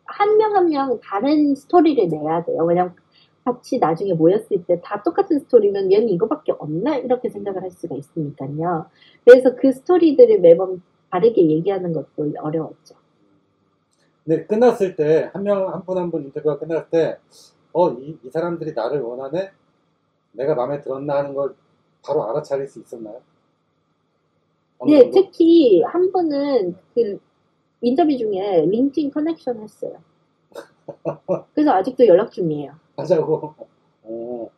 B: 한 명 한 명 다른 스토리를 내야 돼요. 왜냐면 같이 나중에 모였을 때 다 똑같은 스토리면 얘는 이거밖에 없나? 이렇게 생각을 할 수가 있으니까요. 그래서 그 스토리들을 매번 다르게 얘기하는 것도 어려웠죠.
A: 근데 끝났을 때, 한 분 한 분 인터뷰가 끝났을 때, 이 사람들이 나를 원하네? 내가 마음에 들었나 하는 걸 바로 알아차릴 수 있었나요? 어느
B: 네,
A: 정도?
B: 특히 한 분은 그 인터뷰 중에 링크인 커넥션 했어요. 그래서 아직도 연락 중이에요.
A: 하자고. 오,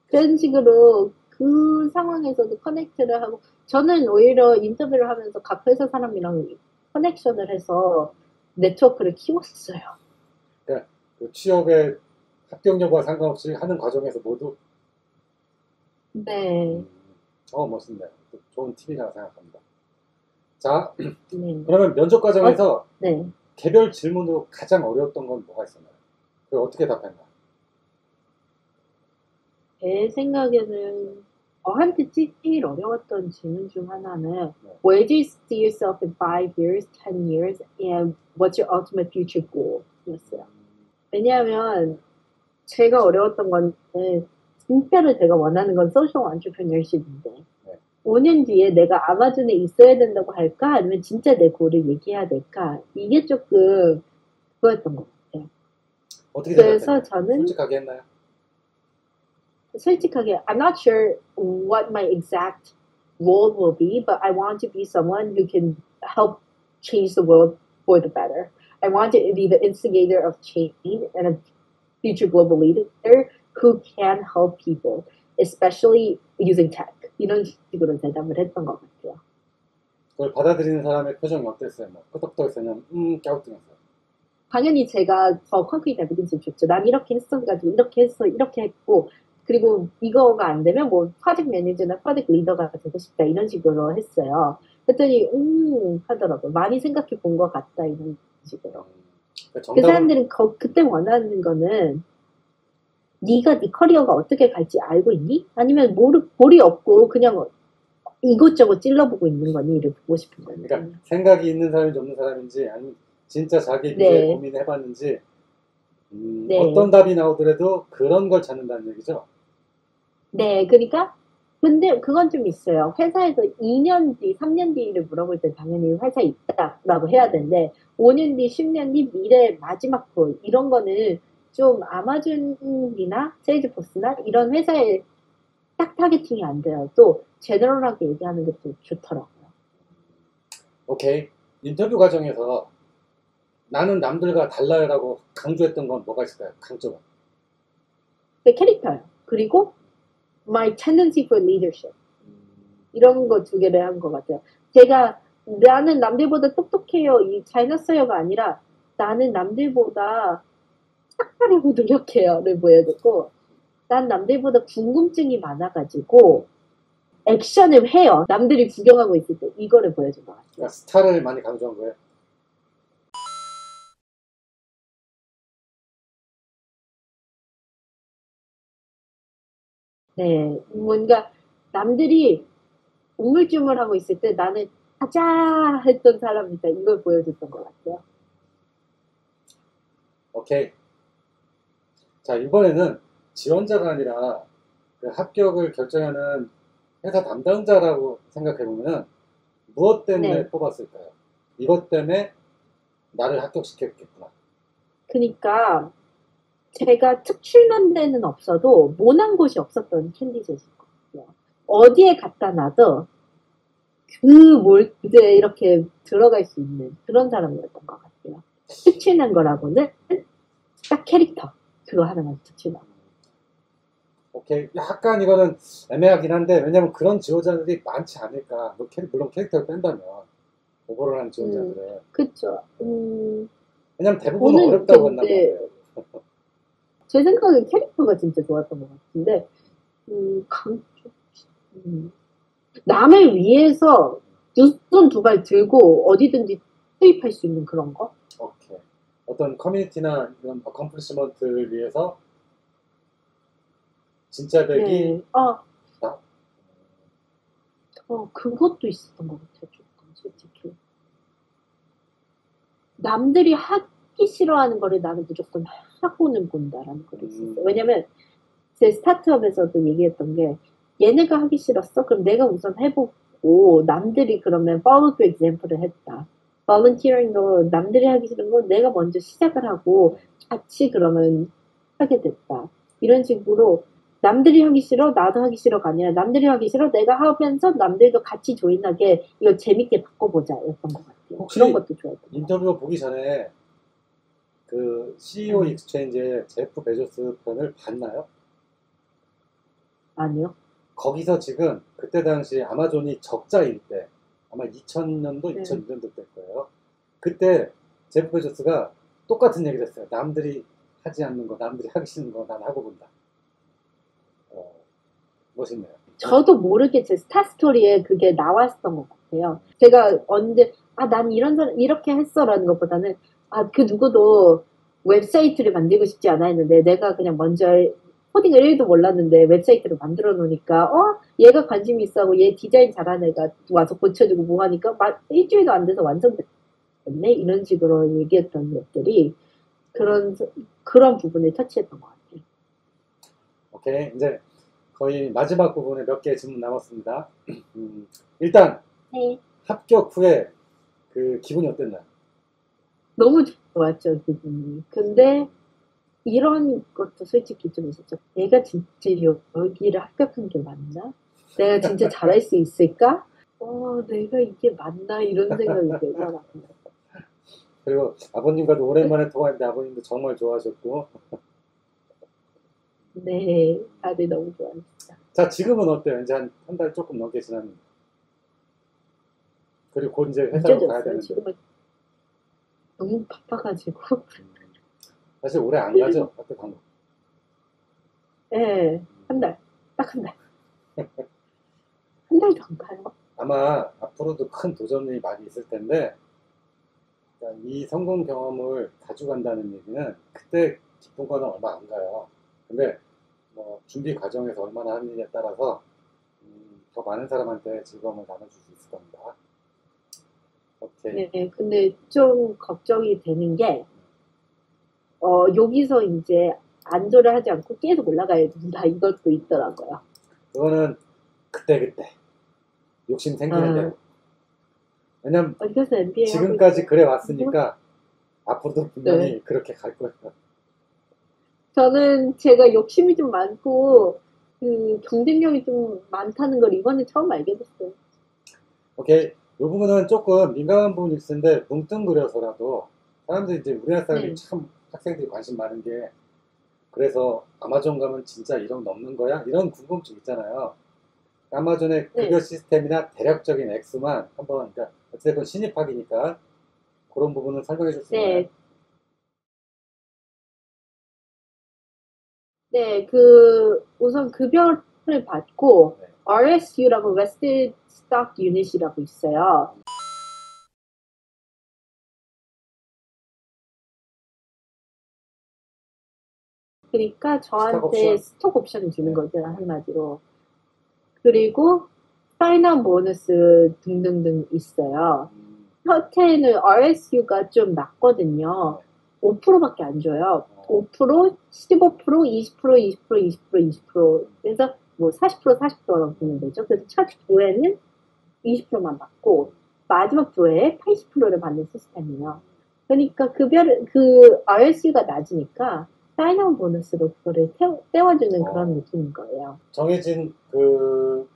B: 그런 식으로 그 상황에서도 커넥트를 하고, 저는 오히려 인터뷰를 하면서 각 회사 사람이랑 커넥션을 해서 네트워크를 키웠어요.
A: 그러니까 그 취업의 합격 여부와 상관없이 하는 과정에서 모두,
B: 네,
A: 멋있네요. 좋은 팁이라고 생각합니다. 자,
B: 네.
A: 그러면 면접 과정에서
B: 네.
A: 개별 질문으로 가장 어려웠던 건 뭐가 있었나요? 그걸 어떻게 답했나요?
B: 제 생각에는 저한테 제일 어려웠던 질문 중 하나는
A: 네.
B: Where do you see yourself in 5 years, 10 years, and what's your ultimate future goal? 였어요. 왜냐하면 제가 어려웠던 건 진짜로 제가 원하는 건 소셜 안트레프레너십인데
A: 네.
B: 5년 뒤에 내가 아마존에 있어야 된다고 할까? 아니면 진짜 내 고를 얘기해야 될까? 이게 조금 그거였던 것 같아요.
A: 어떻게
B: 그래서
A: 대답했나요?
B: 저는
A: 솔직하게 했나요?
B: 솔직하게 I'm not sure what my exact role will be, but I want to be someone who can help change the world for the better. I want to be the instigator of change and a future global leader who can help people, especially using tech. 이런 식으로 대답을 했던 것 같아요.
A: 그걸 받아들이는 사람의 표정이 어땠어요? 뭐, 끄덕끄덕했어요? 갸우뚱했어요?
B: 당연히 제가 더 콘크리트 에비던스를 줬죠. 난 이렇게 했어가지고 이렇게 했어, 이렇게 했고, 그리고 이거가 안 되면 뭐 프로젝트 매니저나 프로젝트 리더가 되고 싶다 이런 식으로 했어요. 그랬더니 하더라고요. 많이 생각해 본 것 같다 이런 식으로. 그 사람들은 그때 원하는 거는 네가 네 커리어가 어떻게 갈지 알고 있니? 아니면 볼이 없고 그냥 이것저것 찔러보고 있는 거니를 보고 싶은 거예요.
A: 그러니까 생각이 있는 사람인지 없는 사람인지 아니면 진짜 자기 미래 고민을 해봤는지
B: 네.
A: 어떤 답이 나오더라도 그런 걸 찾는다는 얘기죠?
B: 네, 그러니까 근데 그건 좀 있어요. 회사에서 2년 뒤, 3년 뒤를 물어볼 때 당연히 회사에 있다라고 해야 되는데 5년 뒤, 10년 뒤 미래의 마지막 골 이런 거는 좀 아마존이나 세일즈포스나 이런 회사에 딱 타겟팅이 안 돼요. 또 제너럴하게 얘기하는 게 또 좋더라고요.
A: 오케이. 인터뷰 과정에서 나는 남들과 달라요라고 강조했던 건 뭐가 있을까요? 강점은?
B: 내 캐릭터요. 그리고 my tendency for leadership. 이런 거 두 개를 한 것 같아요. 제가 나는 남들보다 똑똑해요, 이 잘났어요가 아니라 나는 남들보다 착하려고 노력해요를 보여줬고 난 남들보다 궁금증이 많아가지고 액션을 해요. 남들이 구경하고 있을 때 이거를 보여준 것 같아요.
A: 그러니까 스타를 많이 강조한 거예요.
B: 네, 뭔가 남들이 우물쭈물하고 있을 때 나는 가자 했던 사람이다. 이걸 보여줬던 것 같아요.
A: 오케이. 자, 이번에는 지원자가 아니라 그 합격을 결정하는 회사 담당자라고 생각해보면 무엇 때문에
B: 네.
A: 뽑았을까요? 이것 때문에 나를 합격시켰겠구나.
B: 그러니까 제가 특출난 데는 없어도 모난 곳이 없었던 캔디제일 것 같아요. 어디에 갖다 놔도 그 몰드에 이렇게 들어갈 수 있는 그런 사람이었던 것 같아요. 특출난 거라고는 딱 캐릭터 그거 하나만 특출난.
A: 오케이. 약간 이거는 애매하긴 한데, 왜냐면 그런 지원자들이 많지 않을까. 물론 캐릭터를 뺀다면, 오버를 한 지원자들은.
B: 그쵸.
A: 왜냐면 대부분은
B: 저는
A: 어렵다고 한단
B: 근데
A: 말이에요.
B: 제 생각엔 캐릭터가 진짜 좋았던 것 같은데, 강조, 남을 위해서 두 손 두 발 들고 어디든지 투입할 수 있는 그런 거?
A: 오케이. 어떤 커뮤니티나 이런 어컴플리시먼트를 위해서 진짜 백이
B: 네.
A: 다
B: 그것도 있었던 것 같아요, 조금, 솔직히. 남들이 하기 싫어하는 거를 나는 무조건 하고는 본다라는 걸 있었어요. 왜냐면, 제 스타트업에서도 얘기했던 게, 얘네가 하기 싫었어? 그럼 내가 우선 해보고, 남들이 그러면 follow through example을 했다. volunteering도 남들이 하기 싫은 건 내가 먼저 시작을 하고, 같이 그러면 하게 됐다. 이런 식으로, 남들이 하기 싫어? 나도 하기 싫어가 아니라, 남들이 하기 싫어? 내가 하면서 남들도 같이 조인하게, 이거 재밌게 바꿔보자. 였던 것 같아요.
A: 혹시
B: 그런 것도 좋아했던 것 같아요.
A: 인터뷰 보기 전에 그 CEO 익스체인지의 제프 베조스 편을 봤나요?
B: 아니요.
A: 거기서 지금 그때 당시 아마존이 적자일 때 아마 2000년도,
B: 네.
A: 2002년도 때 거예요. 그때 제프 베조스가 똑같은 얘기를 했어요. 남들이 하지 않는 거, 남들이 하기 싫은 거 난 하고 본다. 멋있네요.
B: 저도 모르게 제 스타스토리에 그게 나왔던 것 같아요. 제가 언제, 난 이런 사람, 이렇게 했어라는 것보다는, 그 누구도 웹사이트를 만들고 싶지 않아 했는데, 내가 그냥 먼저 코딩을 1도 몰랐는데, 웹사이트를 만들어 놓으니까, 얘가 관심 있어 하고, 얘 디자인 잘하는 애가 와서 고쳐주고 뭐 하니까, 일주일도 안 돼서 완성됐네? 이런 식으로 얘기했던 것들이, 그런 부분을 터치했던 것 같아요.
A: 오케이. 이제 거의 마지막 부분에 몇 개 질문 남았습니다. 일단
B: 네.
A: 합격 후에 그 기분이 어땠나요?
B: 너무 좋았죠, 기분이. 근데, 이런 것도 솔직히 좀 있었죠. 내가 진짜 여기를 합격한 게 맞나? 내가 진짜 잘할 수 있을까? 내가 이게 맞나? 이런 생각이 들더라고요.
A: 그리고 아버님과도 오랜만에 통화했는데 아버님도 정말 좋아하셨고.
B: 네, 다들 너무 좋아했어요.
A: 자, 지금은 어때요? 이제 한 달 조금 넘게 지났는데. 그리고 곧 이제 회사로 가야
B: 잊어졌어요.
A: 되는데.
B: 지금은 너무 바빠가지고.
A: 사실 오래 안 가죠? 학교 간 거.
B: 네, 한 달. 딱 한 달. 한 달도 안 가요.
A: 아마 앞으로도 큰 도전이 많이 있을 텐데, 그러니까 이 성공 경험을 가져간다는 얘기는 그때 기쁜 거는 얼마 안 가요. 근데 뭐 준비 과정에서 얼마나 하느냐에 따라서 더 많은 사람한테 즐거움을 나눠줄 수 있을 겁니다. 오케이.
B: 네, 근데 좀 걱정이 되는 게, 여기서 이제 안조를 하지 않고 계속 올라가야 된다. 이것도 있더라고요.
A: 그거는 그때 욕심 생기는 대로. 왜냐면
B: 어디서 MBA 하고
A: 지금까지
B: 있어요.
A: 그래 왔으니까 앞으로도 분명히 그렇게 갈 거예요.
B: 저는 제가 욕심이 좀 많고 그 경쟁력이 좀 많다는 걸 이번에 처음 알게 됐어요.
A: 오케이. 이 부분은 조금 민감한 부분이 있는데 뭉뚱그려서라도 사람들이 이제 우리나라 사람들이
B: 네.
A: 참 학생들이 관심 많은 게 그래서 아마존 가면 진짜 1억 넘는 거야? 이런 궁금증 있잖아요. 아마존의
B: 네.
A: 급여 시스템이나 대략적인 액수만 한번, 그러니까 어쨌든 신입학이니까 그런 부분을 설명해 줄 수 있나요?
B: 네. 네, 그 우선 급여를 받고
A: 네.
B: RSU라고 Vested Stock Unit이라고 있어요. 그러니까 저한테
A: 옵션?
B: 스톡 옵션을 주는
A: 네.
B: 거죠, 한마디로. 그리고 사인업 보너스 등등등 있어요. 현재는 RSU가 좀 낮거든요. 5%밖에 안 줘요. 5%, 15%, 20%, 20%, 20%, 20%. 그래서 뭐 40%, 40%라고 보면 되죠. 그래서 첫 조회는 20%만 받고 마지막 조회에 80%를 받는 시스템이에요. 그러니까 그 RSU가 낮으니까 사인업 보너스로 그거를 떼워주는 그런 느낌인 거예요.
A: 정해진 그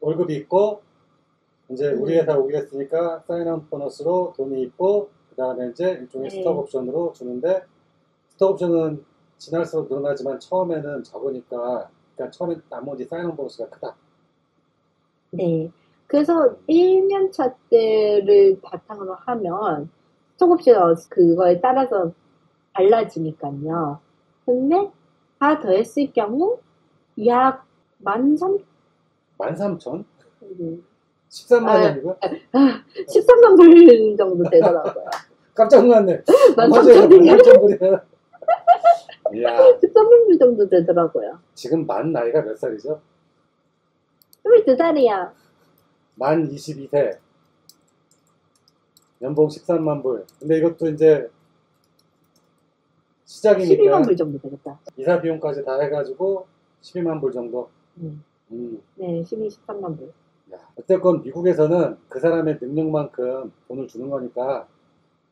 A: 월급이 있고 이제 우리 회사 오겠으니까 사인업 보너스로 돈이 있고 그 다음에 이제 일종의
B: 네.
A: 스톡 옵션으로 주는데 스톡 옵션은 지날수록 늘어나지만 처음에는 적으니까 그러니까 처음에 나머지 사인업 보너스가 크다.
B: 네. 그래서 1년차 때를 바탕으로 하면 스톡옵션 그거에 따라서 달라지니까요. 근데 다 더했을 경우 약 13,000?
A: 13,000? 13만이 아니고?
B: 13만 불 정도 되더라고요.
A: 깜짝 놀랐네.
B: 13,000이요?
A: 13,000불이야. 이야,
B: 13만 불 정도 되더라고요.
A: 지금 만 나이가 몇 살이죠?
B: 22살이야.
A: 만 22세. 연봉 13만 불. 근데 이것도 이제
B: 12만
A: 시작이니까
B: 불 정도 되겠다.
A: 이사 비용까지 다 해가지고 12만 불 정도.
B: 네, 13만 불.
A: 야, 어쨌건 미국에서는 그 사람의 능력만큼 돈을 주는 거니까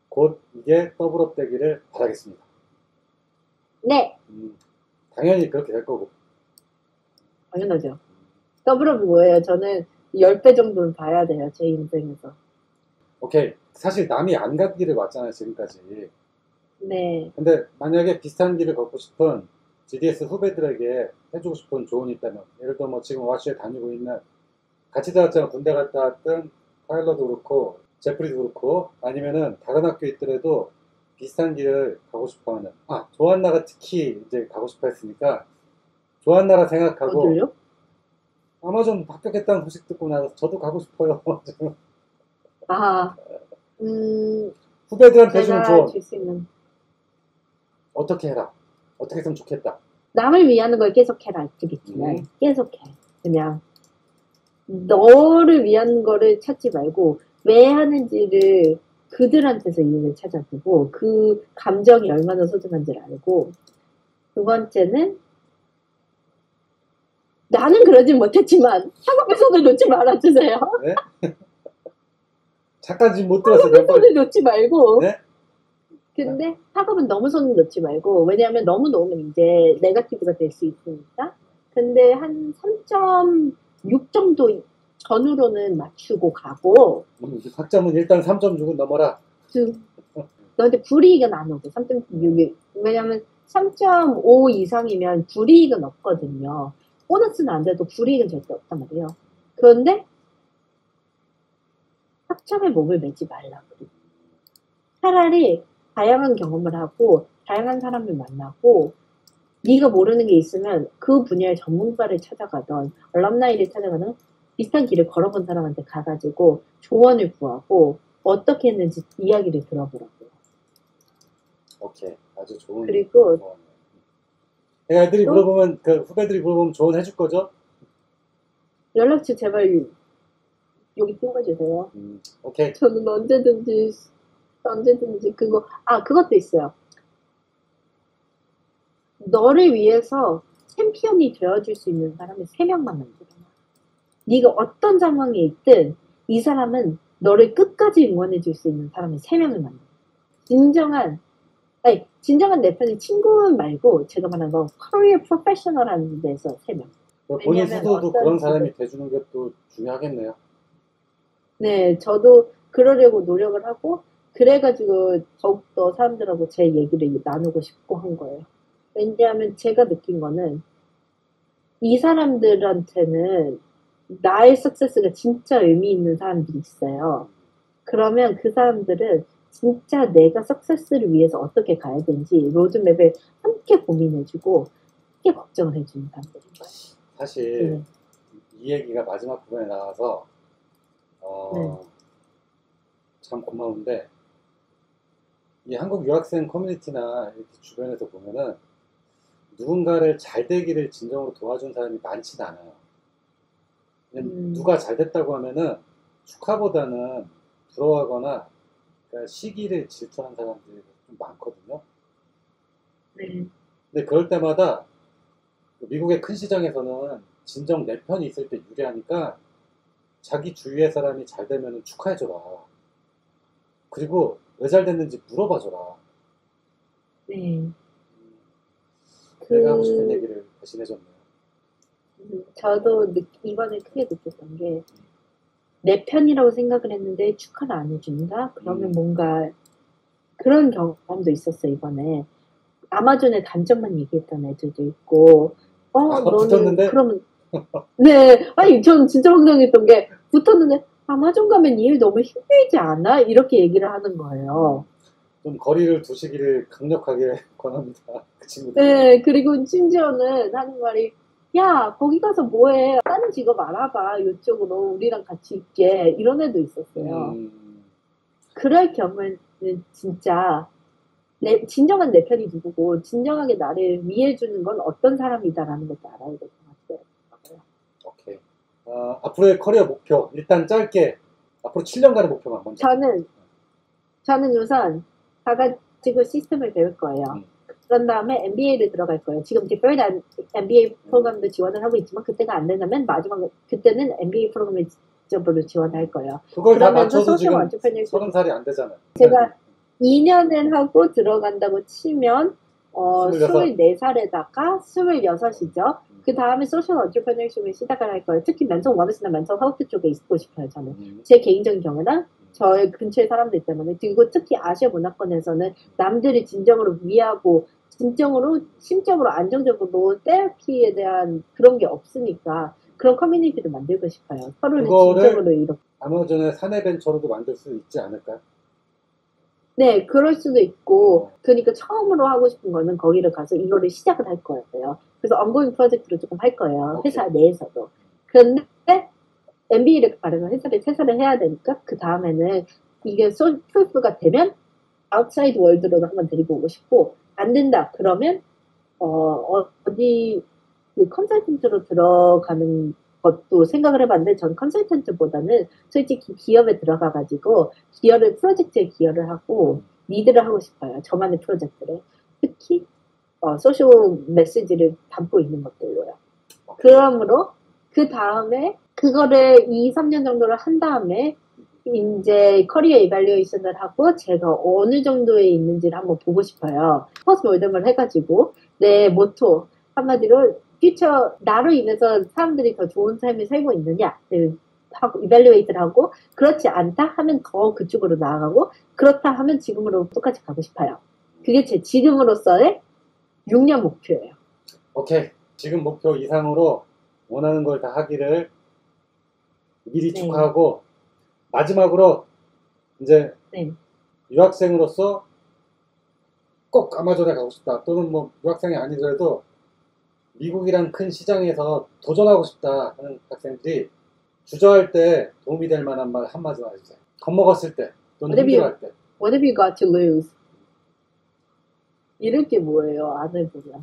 A: 곧 이게 더블업 되기를 바라겠습니다.
B: 네,
A: 당연히 그렇게 될 거고.
B: 당연하죠. 더블업이 뭐예요? 저는 10배 정도는 봐야 돼요, 제 인생에서.
A: 오케이. 사실 남이 안 간 길을 왔잖아요, 지금까지.
B: 네.
A: 근데 만약에 비슷한 길을 걷고 싶은 GDS 후배들에게 해주고 싶은 조언이 있다면, 예를 들어 뭐 지금 와슈에 다니고 있는 같이 다녔잖아, 군대 갔다 왔던 파일럿도 그렇고 제프리도 그렇고 아니면은 다른 학교에 있더라도 비슷한 길을 가고 싶어하는, 조한나가 특히 이제 가고 싶어 했으니까 조한나라 생각하고
B: 어디요?
A: 아마존 합격했다는 소식 듣고 나서 저도 가고 싶어요.
B: 아,
A: 후배들한테 해주는
B: 제가
A: 조언
B: 줄 수 있는
A: 어떻게 해라, 어떻게 했으면 좋겠다.
B: 남을 위하는 걸 계속해라, 있겠지만 계속해. 그냥 너를 위한 거를 찾지 말고 왜 하는지를 그들한테서 이유를 찾아보고 그 감정이 얼마나 소중한지를 알고, 두 번째는 나는 그러진 못했지만 학업에 손을 놓지 말아주세요.
A: 네? 잠깐 지금 못 들었어요.
B: 학업에 손을 놓지 말고.
A: 네?
B: 근데 학업은 너무 손을 놓지 말고, 왜냐하면 너무 놓으면 이제 네거티브가 될 수 있으니까. 근데 한 3.6 정도 전후로는 맞추고 가고,
A: 4점은 일단 3점 주고 넘어라.
B: 너한테 불이익은 안 오고 3.6이, 왜냐면 3.5 이상이면 불이익은 없거든요. 보너스는 안 돼도 불이익은 절대 없단 말이에요. 그런데 학점에 몸을 매지 말라고. 차라리 다양한 경험을 하고 다양한 사람을 만나고, 네가 모르는 게 있으면 그 분야의 전문가를 찾아가던 얼럼나이를 찾아가던 비슷한 길을 걸어본 사람한테 가가지고 조언을 구하고 어떻게 했는지 이야기를 들어보라고요.
A: 오케이, 아주 좋은.
B: 그리고
A: 애들이
B: 또?
A: 물어보면, 그 후배들이 물어보면 조언 해줄 거죠?
B: 연락처 제발 여기 띄워주세요.
A: 오케이.
B: 저는 언제든지 그것도 있어요. 너를 위해서 챔피언이 되어줄 수 있는 사람이 3명만 만들어. 네가 어떤 상황에 있든 이 사람은 너를 끝까지 응원해 줄 수 있는 사람이 3명을 만나. 진정한, 아니, 진정한 내 편이 친구 말고 제가 말하는 건 커리어 프로페셔널 하는 데서 3명.
A: 본인
B: 왜냐면
A: 스스로도 그런
B: 어떤
A: 사람이 돼주는 게 또 중요하겠네요.
B: 네, 저도 그러려고 노력을 하고, 그래가지고 더욱더 사람들하고 제 얘기를 나누고 싶고 한 거예요. 왜냐하면 제가 느낀 거는 이 사람들한테는 나의 석세스가 진짜 의미 있는 사람들이 있어요. 그러면 그 사람들은 진짜 내가 석세스를 위해서 어떻게 가야 되는지 로드맵을 함께 고민해주고 함께 걱정을 해주는 사람들인 거예요.
A: 사실
B: 네.
A: 이 얘기가 마지막 부분에 나와서
B: 네.
A: 참 고마운데 이 한국 유학생 커뮤니티나 이렇게 주변에서 보면은 누군가를 잘 되기를 진정으로 도와준 사람이 많지는 않아요. 누가 잘 됐다고 하면은 축하보다는 부러워하거나 그러니까 시기를 질투하는 사람들이 좀 많거든요.
B: 네.
A: 근데 그럴 때마다 미국의 큰 시장에서는 진정 내 편이 있을 때 유리하니까 자기 주위의 사람이 잘 되면 축하해줘라. 그리고 왜 잘 됐는지 물어봐줘라.
B: 네.
A: 내가 하고 싶은
B: 그,
A: 얘기를 대신해줬네요.
B: 저도 이번에 크게 느꼈던 게, 내 편이라고 생각을 했는데 축하를 안 해준다? 그러면 뭔가 그런 경험도 있었어, 이번에. 아마존의 단점만 얘기했던 애들도 있고, 너는,
A: 붙었는데
B: 그러면, 네, 아니, 전 진짜 황당했던 게, 붙었는데, 아마존 가면 일 너무 힘들지 않아? 이렇게 얘기를 하는 거예요.
A: 좀 거리를 두시기를 강력하게 권합니다. 그 친구들.
B: 네, 그리고 심지어는 하는 말이, 야, 거기 가서 뭐해? 다른 직업 알아봐. 이쪽으로 우리랑 같이 있게. 이런 애도 있었어요. 그럴 경우에는 진짜 진정한 내 편이 누구고 진정하게 나를 위해주는 건 어떤 사람이다라는 것도 알아야 될 것 같아요.
A: 오케이. 앞으로의 커리어 목표 일단 짧게 앞으로 7년간의 목표만 먼저.
B: 저는 우선 가가지고 시스템을 배울 거예요. 그런 다음에 MBA를 들어갈 거예요. 지금 디퍼드 MBA 프로그램도 지원을 하고 있지만 그때가 안 된다면 그때는 MBA 프로그램을 직접으로 지원할 거예요.
A: 그걸 다
B: 그러면서
A: 맞춰도
B: 소셜
A: 지금
B: 엔터프레너십
A: 30살이 안 되잖아요.
B: 제가 2년을 하고 들어간다고 치면
A: 26.
B: 24살에다가 26이죠. 그 다음에 소셜 엔터프레너십을 시작을 할 거예요. 특히 멘tal wellness나 멘tal health 쪽에 있고 싶어요, 저는. 제 개인적인 경우나 저의 근처의 사람들 때문에. 그리고 특히 아시아 문화권에서는 남들이 진정으로 위하고 진정으로 심적으로 안정적으로 테라피에 대한 그런 게 없으니까 그런 커뮤니티를 만들고 싶어요. 서로를 진정으로 이렇게.
A: 아마존의 사내벤처로도 만들 수 있지 않을까요?
B: 네, 그럴 수도 있고, 그러니까 처음으로 하고 싶은 거는 거기를 가서 이거를 시작을 할 거예요. 그래서 ongoing 프로젝트를 조금 할 거예요. 회사 내에서도. 그런데 MBA를 가려면 회사를 퇴사를 해야 되니까 그 다음에는 이게 프루프가 되면 아웃사이드 월드로도 한번 데리고 오고 싶고, 안 된다 그러면 어디 컨설턴트로 들어가는 것도 생각을 해봤는데 전 컨설턴트보다는 솔직히 기업에 들어가가지고 기여를 프로젝트에 기여를 하고 리드를 하고 싶어요. 저만의 프로젝트를 특히 소셜 메시지를 담고 있는 것들로요. 그러므로 그 다음에 그거를 2, 3년 정도를 한 다음에 이제 커리어 이발리에이션을 하고 제가 어느 정도에 있는지를 한번 보고 싶어요. 포스트 몰덤을 해가지고 내 모토 한마디로 퓨처 나로 인해서 사람들이 더 좋은 삶을 살고 있느냐 하고 이발리에이트를 하고 그렇지 않다 하면 더 그쪽으로 나아가고 그렇다 하면 지금으로 똑같이 가고 싶어요. 그게 제 지금으로서의 6년 목표예요.
A: 오케이. 지금 목표 이상으로 원하는 걸 다 하기를 미리 축하하고 마지막으로 이제 유학생으로서 꼭 아마존에 가고 싶다 또는 뭐 유학생이 아니더라도 미국이란 큰 시장에서 도전하고 싶다 하는 학생들이 주저할 때 도움이 될 만한 말 한마디만 해주세요. 겁먹었을 때 또는 힘들어할 때.
B: What have you got to lose? 이럴 게 뭐예요? 안 해보면.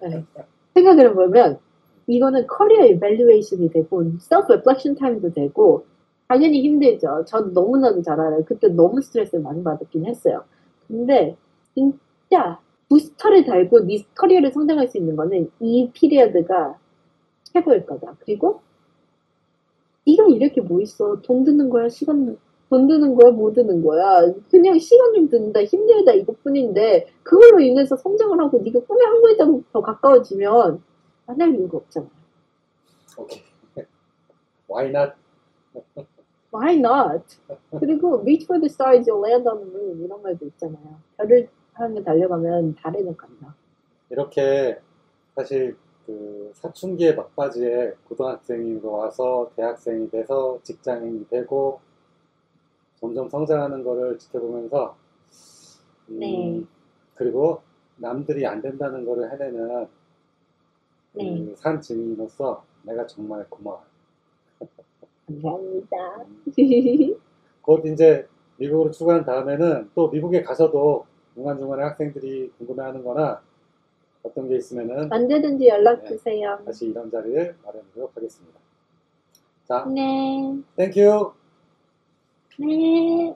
B: 네. 생각을 해보면 이거는 커리어 이밸류에이션이 되고 셀프 리플렉션 타임도 되고 당연히 힘들죠. 전 너무나도 잘 알아요. 그때 너무 스트레스를 많이 받았긴 했어요. 근데 진짜 부스터를 달고 네 커리어를 성장할 수 있는 거는 이 피리어드가 최고일 거다. 그리고 네가 이렇게 뭐 있어? 돈 드는 거야? 돈 드는 거야? 뭐 드는 거야? 그냥 시간 좀 든다, 힘들다 이것뿐인데 그걸로 인해서 성장을 하고 네가 꿈에 한 발자국 더 가까워지면 안 할 이유가 없잖아.
A: 오케이. Why not?
B: Why not? 그리고 reach for the stars, you'll land on the moon 이런 말도 있잖아요. 별을 향해 달려가면 달에는 간다.
A: 이렇게 사실 그 사춘기의 막바지에 고등학생이 와서 대학생이 돼서 직장인이 되고 점점 성장하는 거를 지켜보면서
B: 네,
A: 그리고 남들이 안 된다는 거를 해내는
B: 네,
A: 그 산 증인으로서 내가 정말 고마워요.
B: 감사합니다.
A: 음, 곧 이제 미국으로 출국한 다음에는 또 미국에 가서도 중간중간에 학생들이 궁금해하는 거나 어떤 게 있으면은
B: 언제든지 연락
A: 네,
B: 주세요.
A: 다시 이런 자리를 마련하도록 하겠습니다. 자,
B: 네,
A: 땡큐!
B: 네.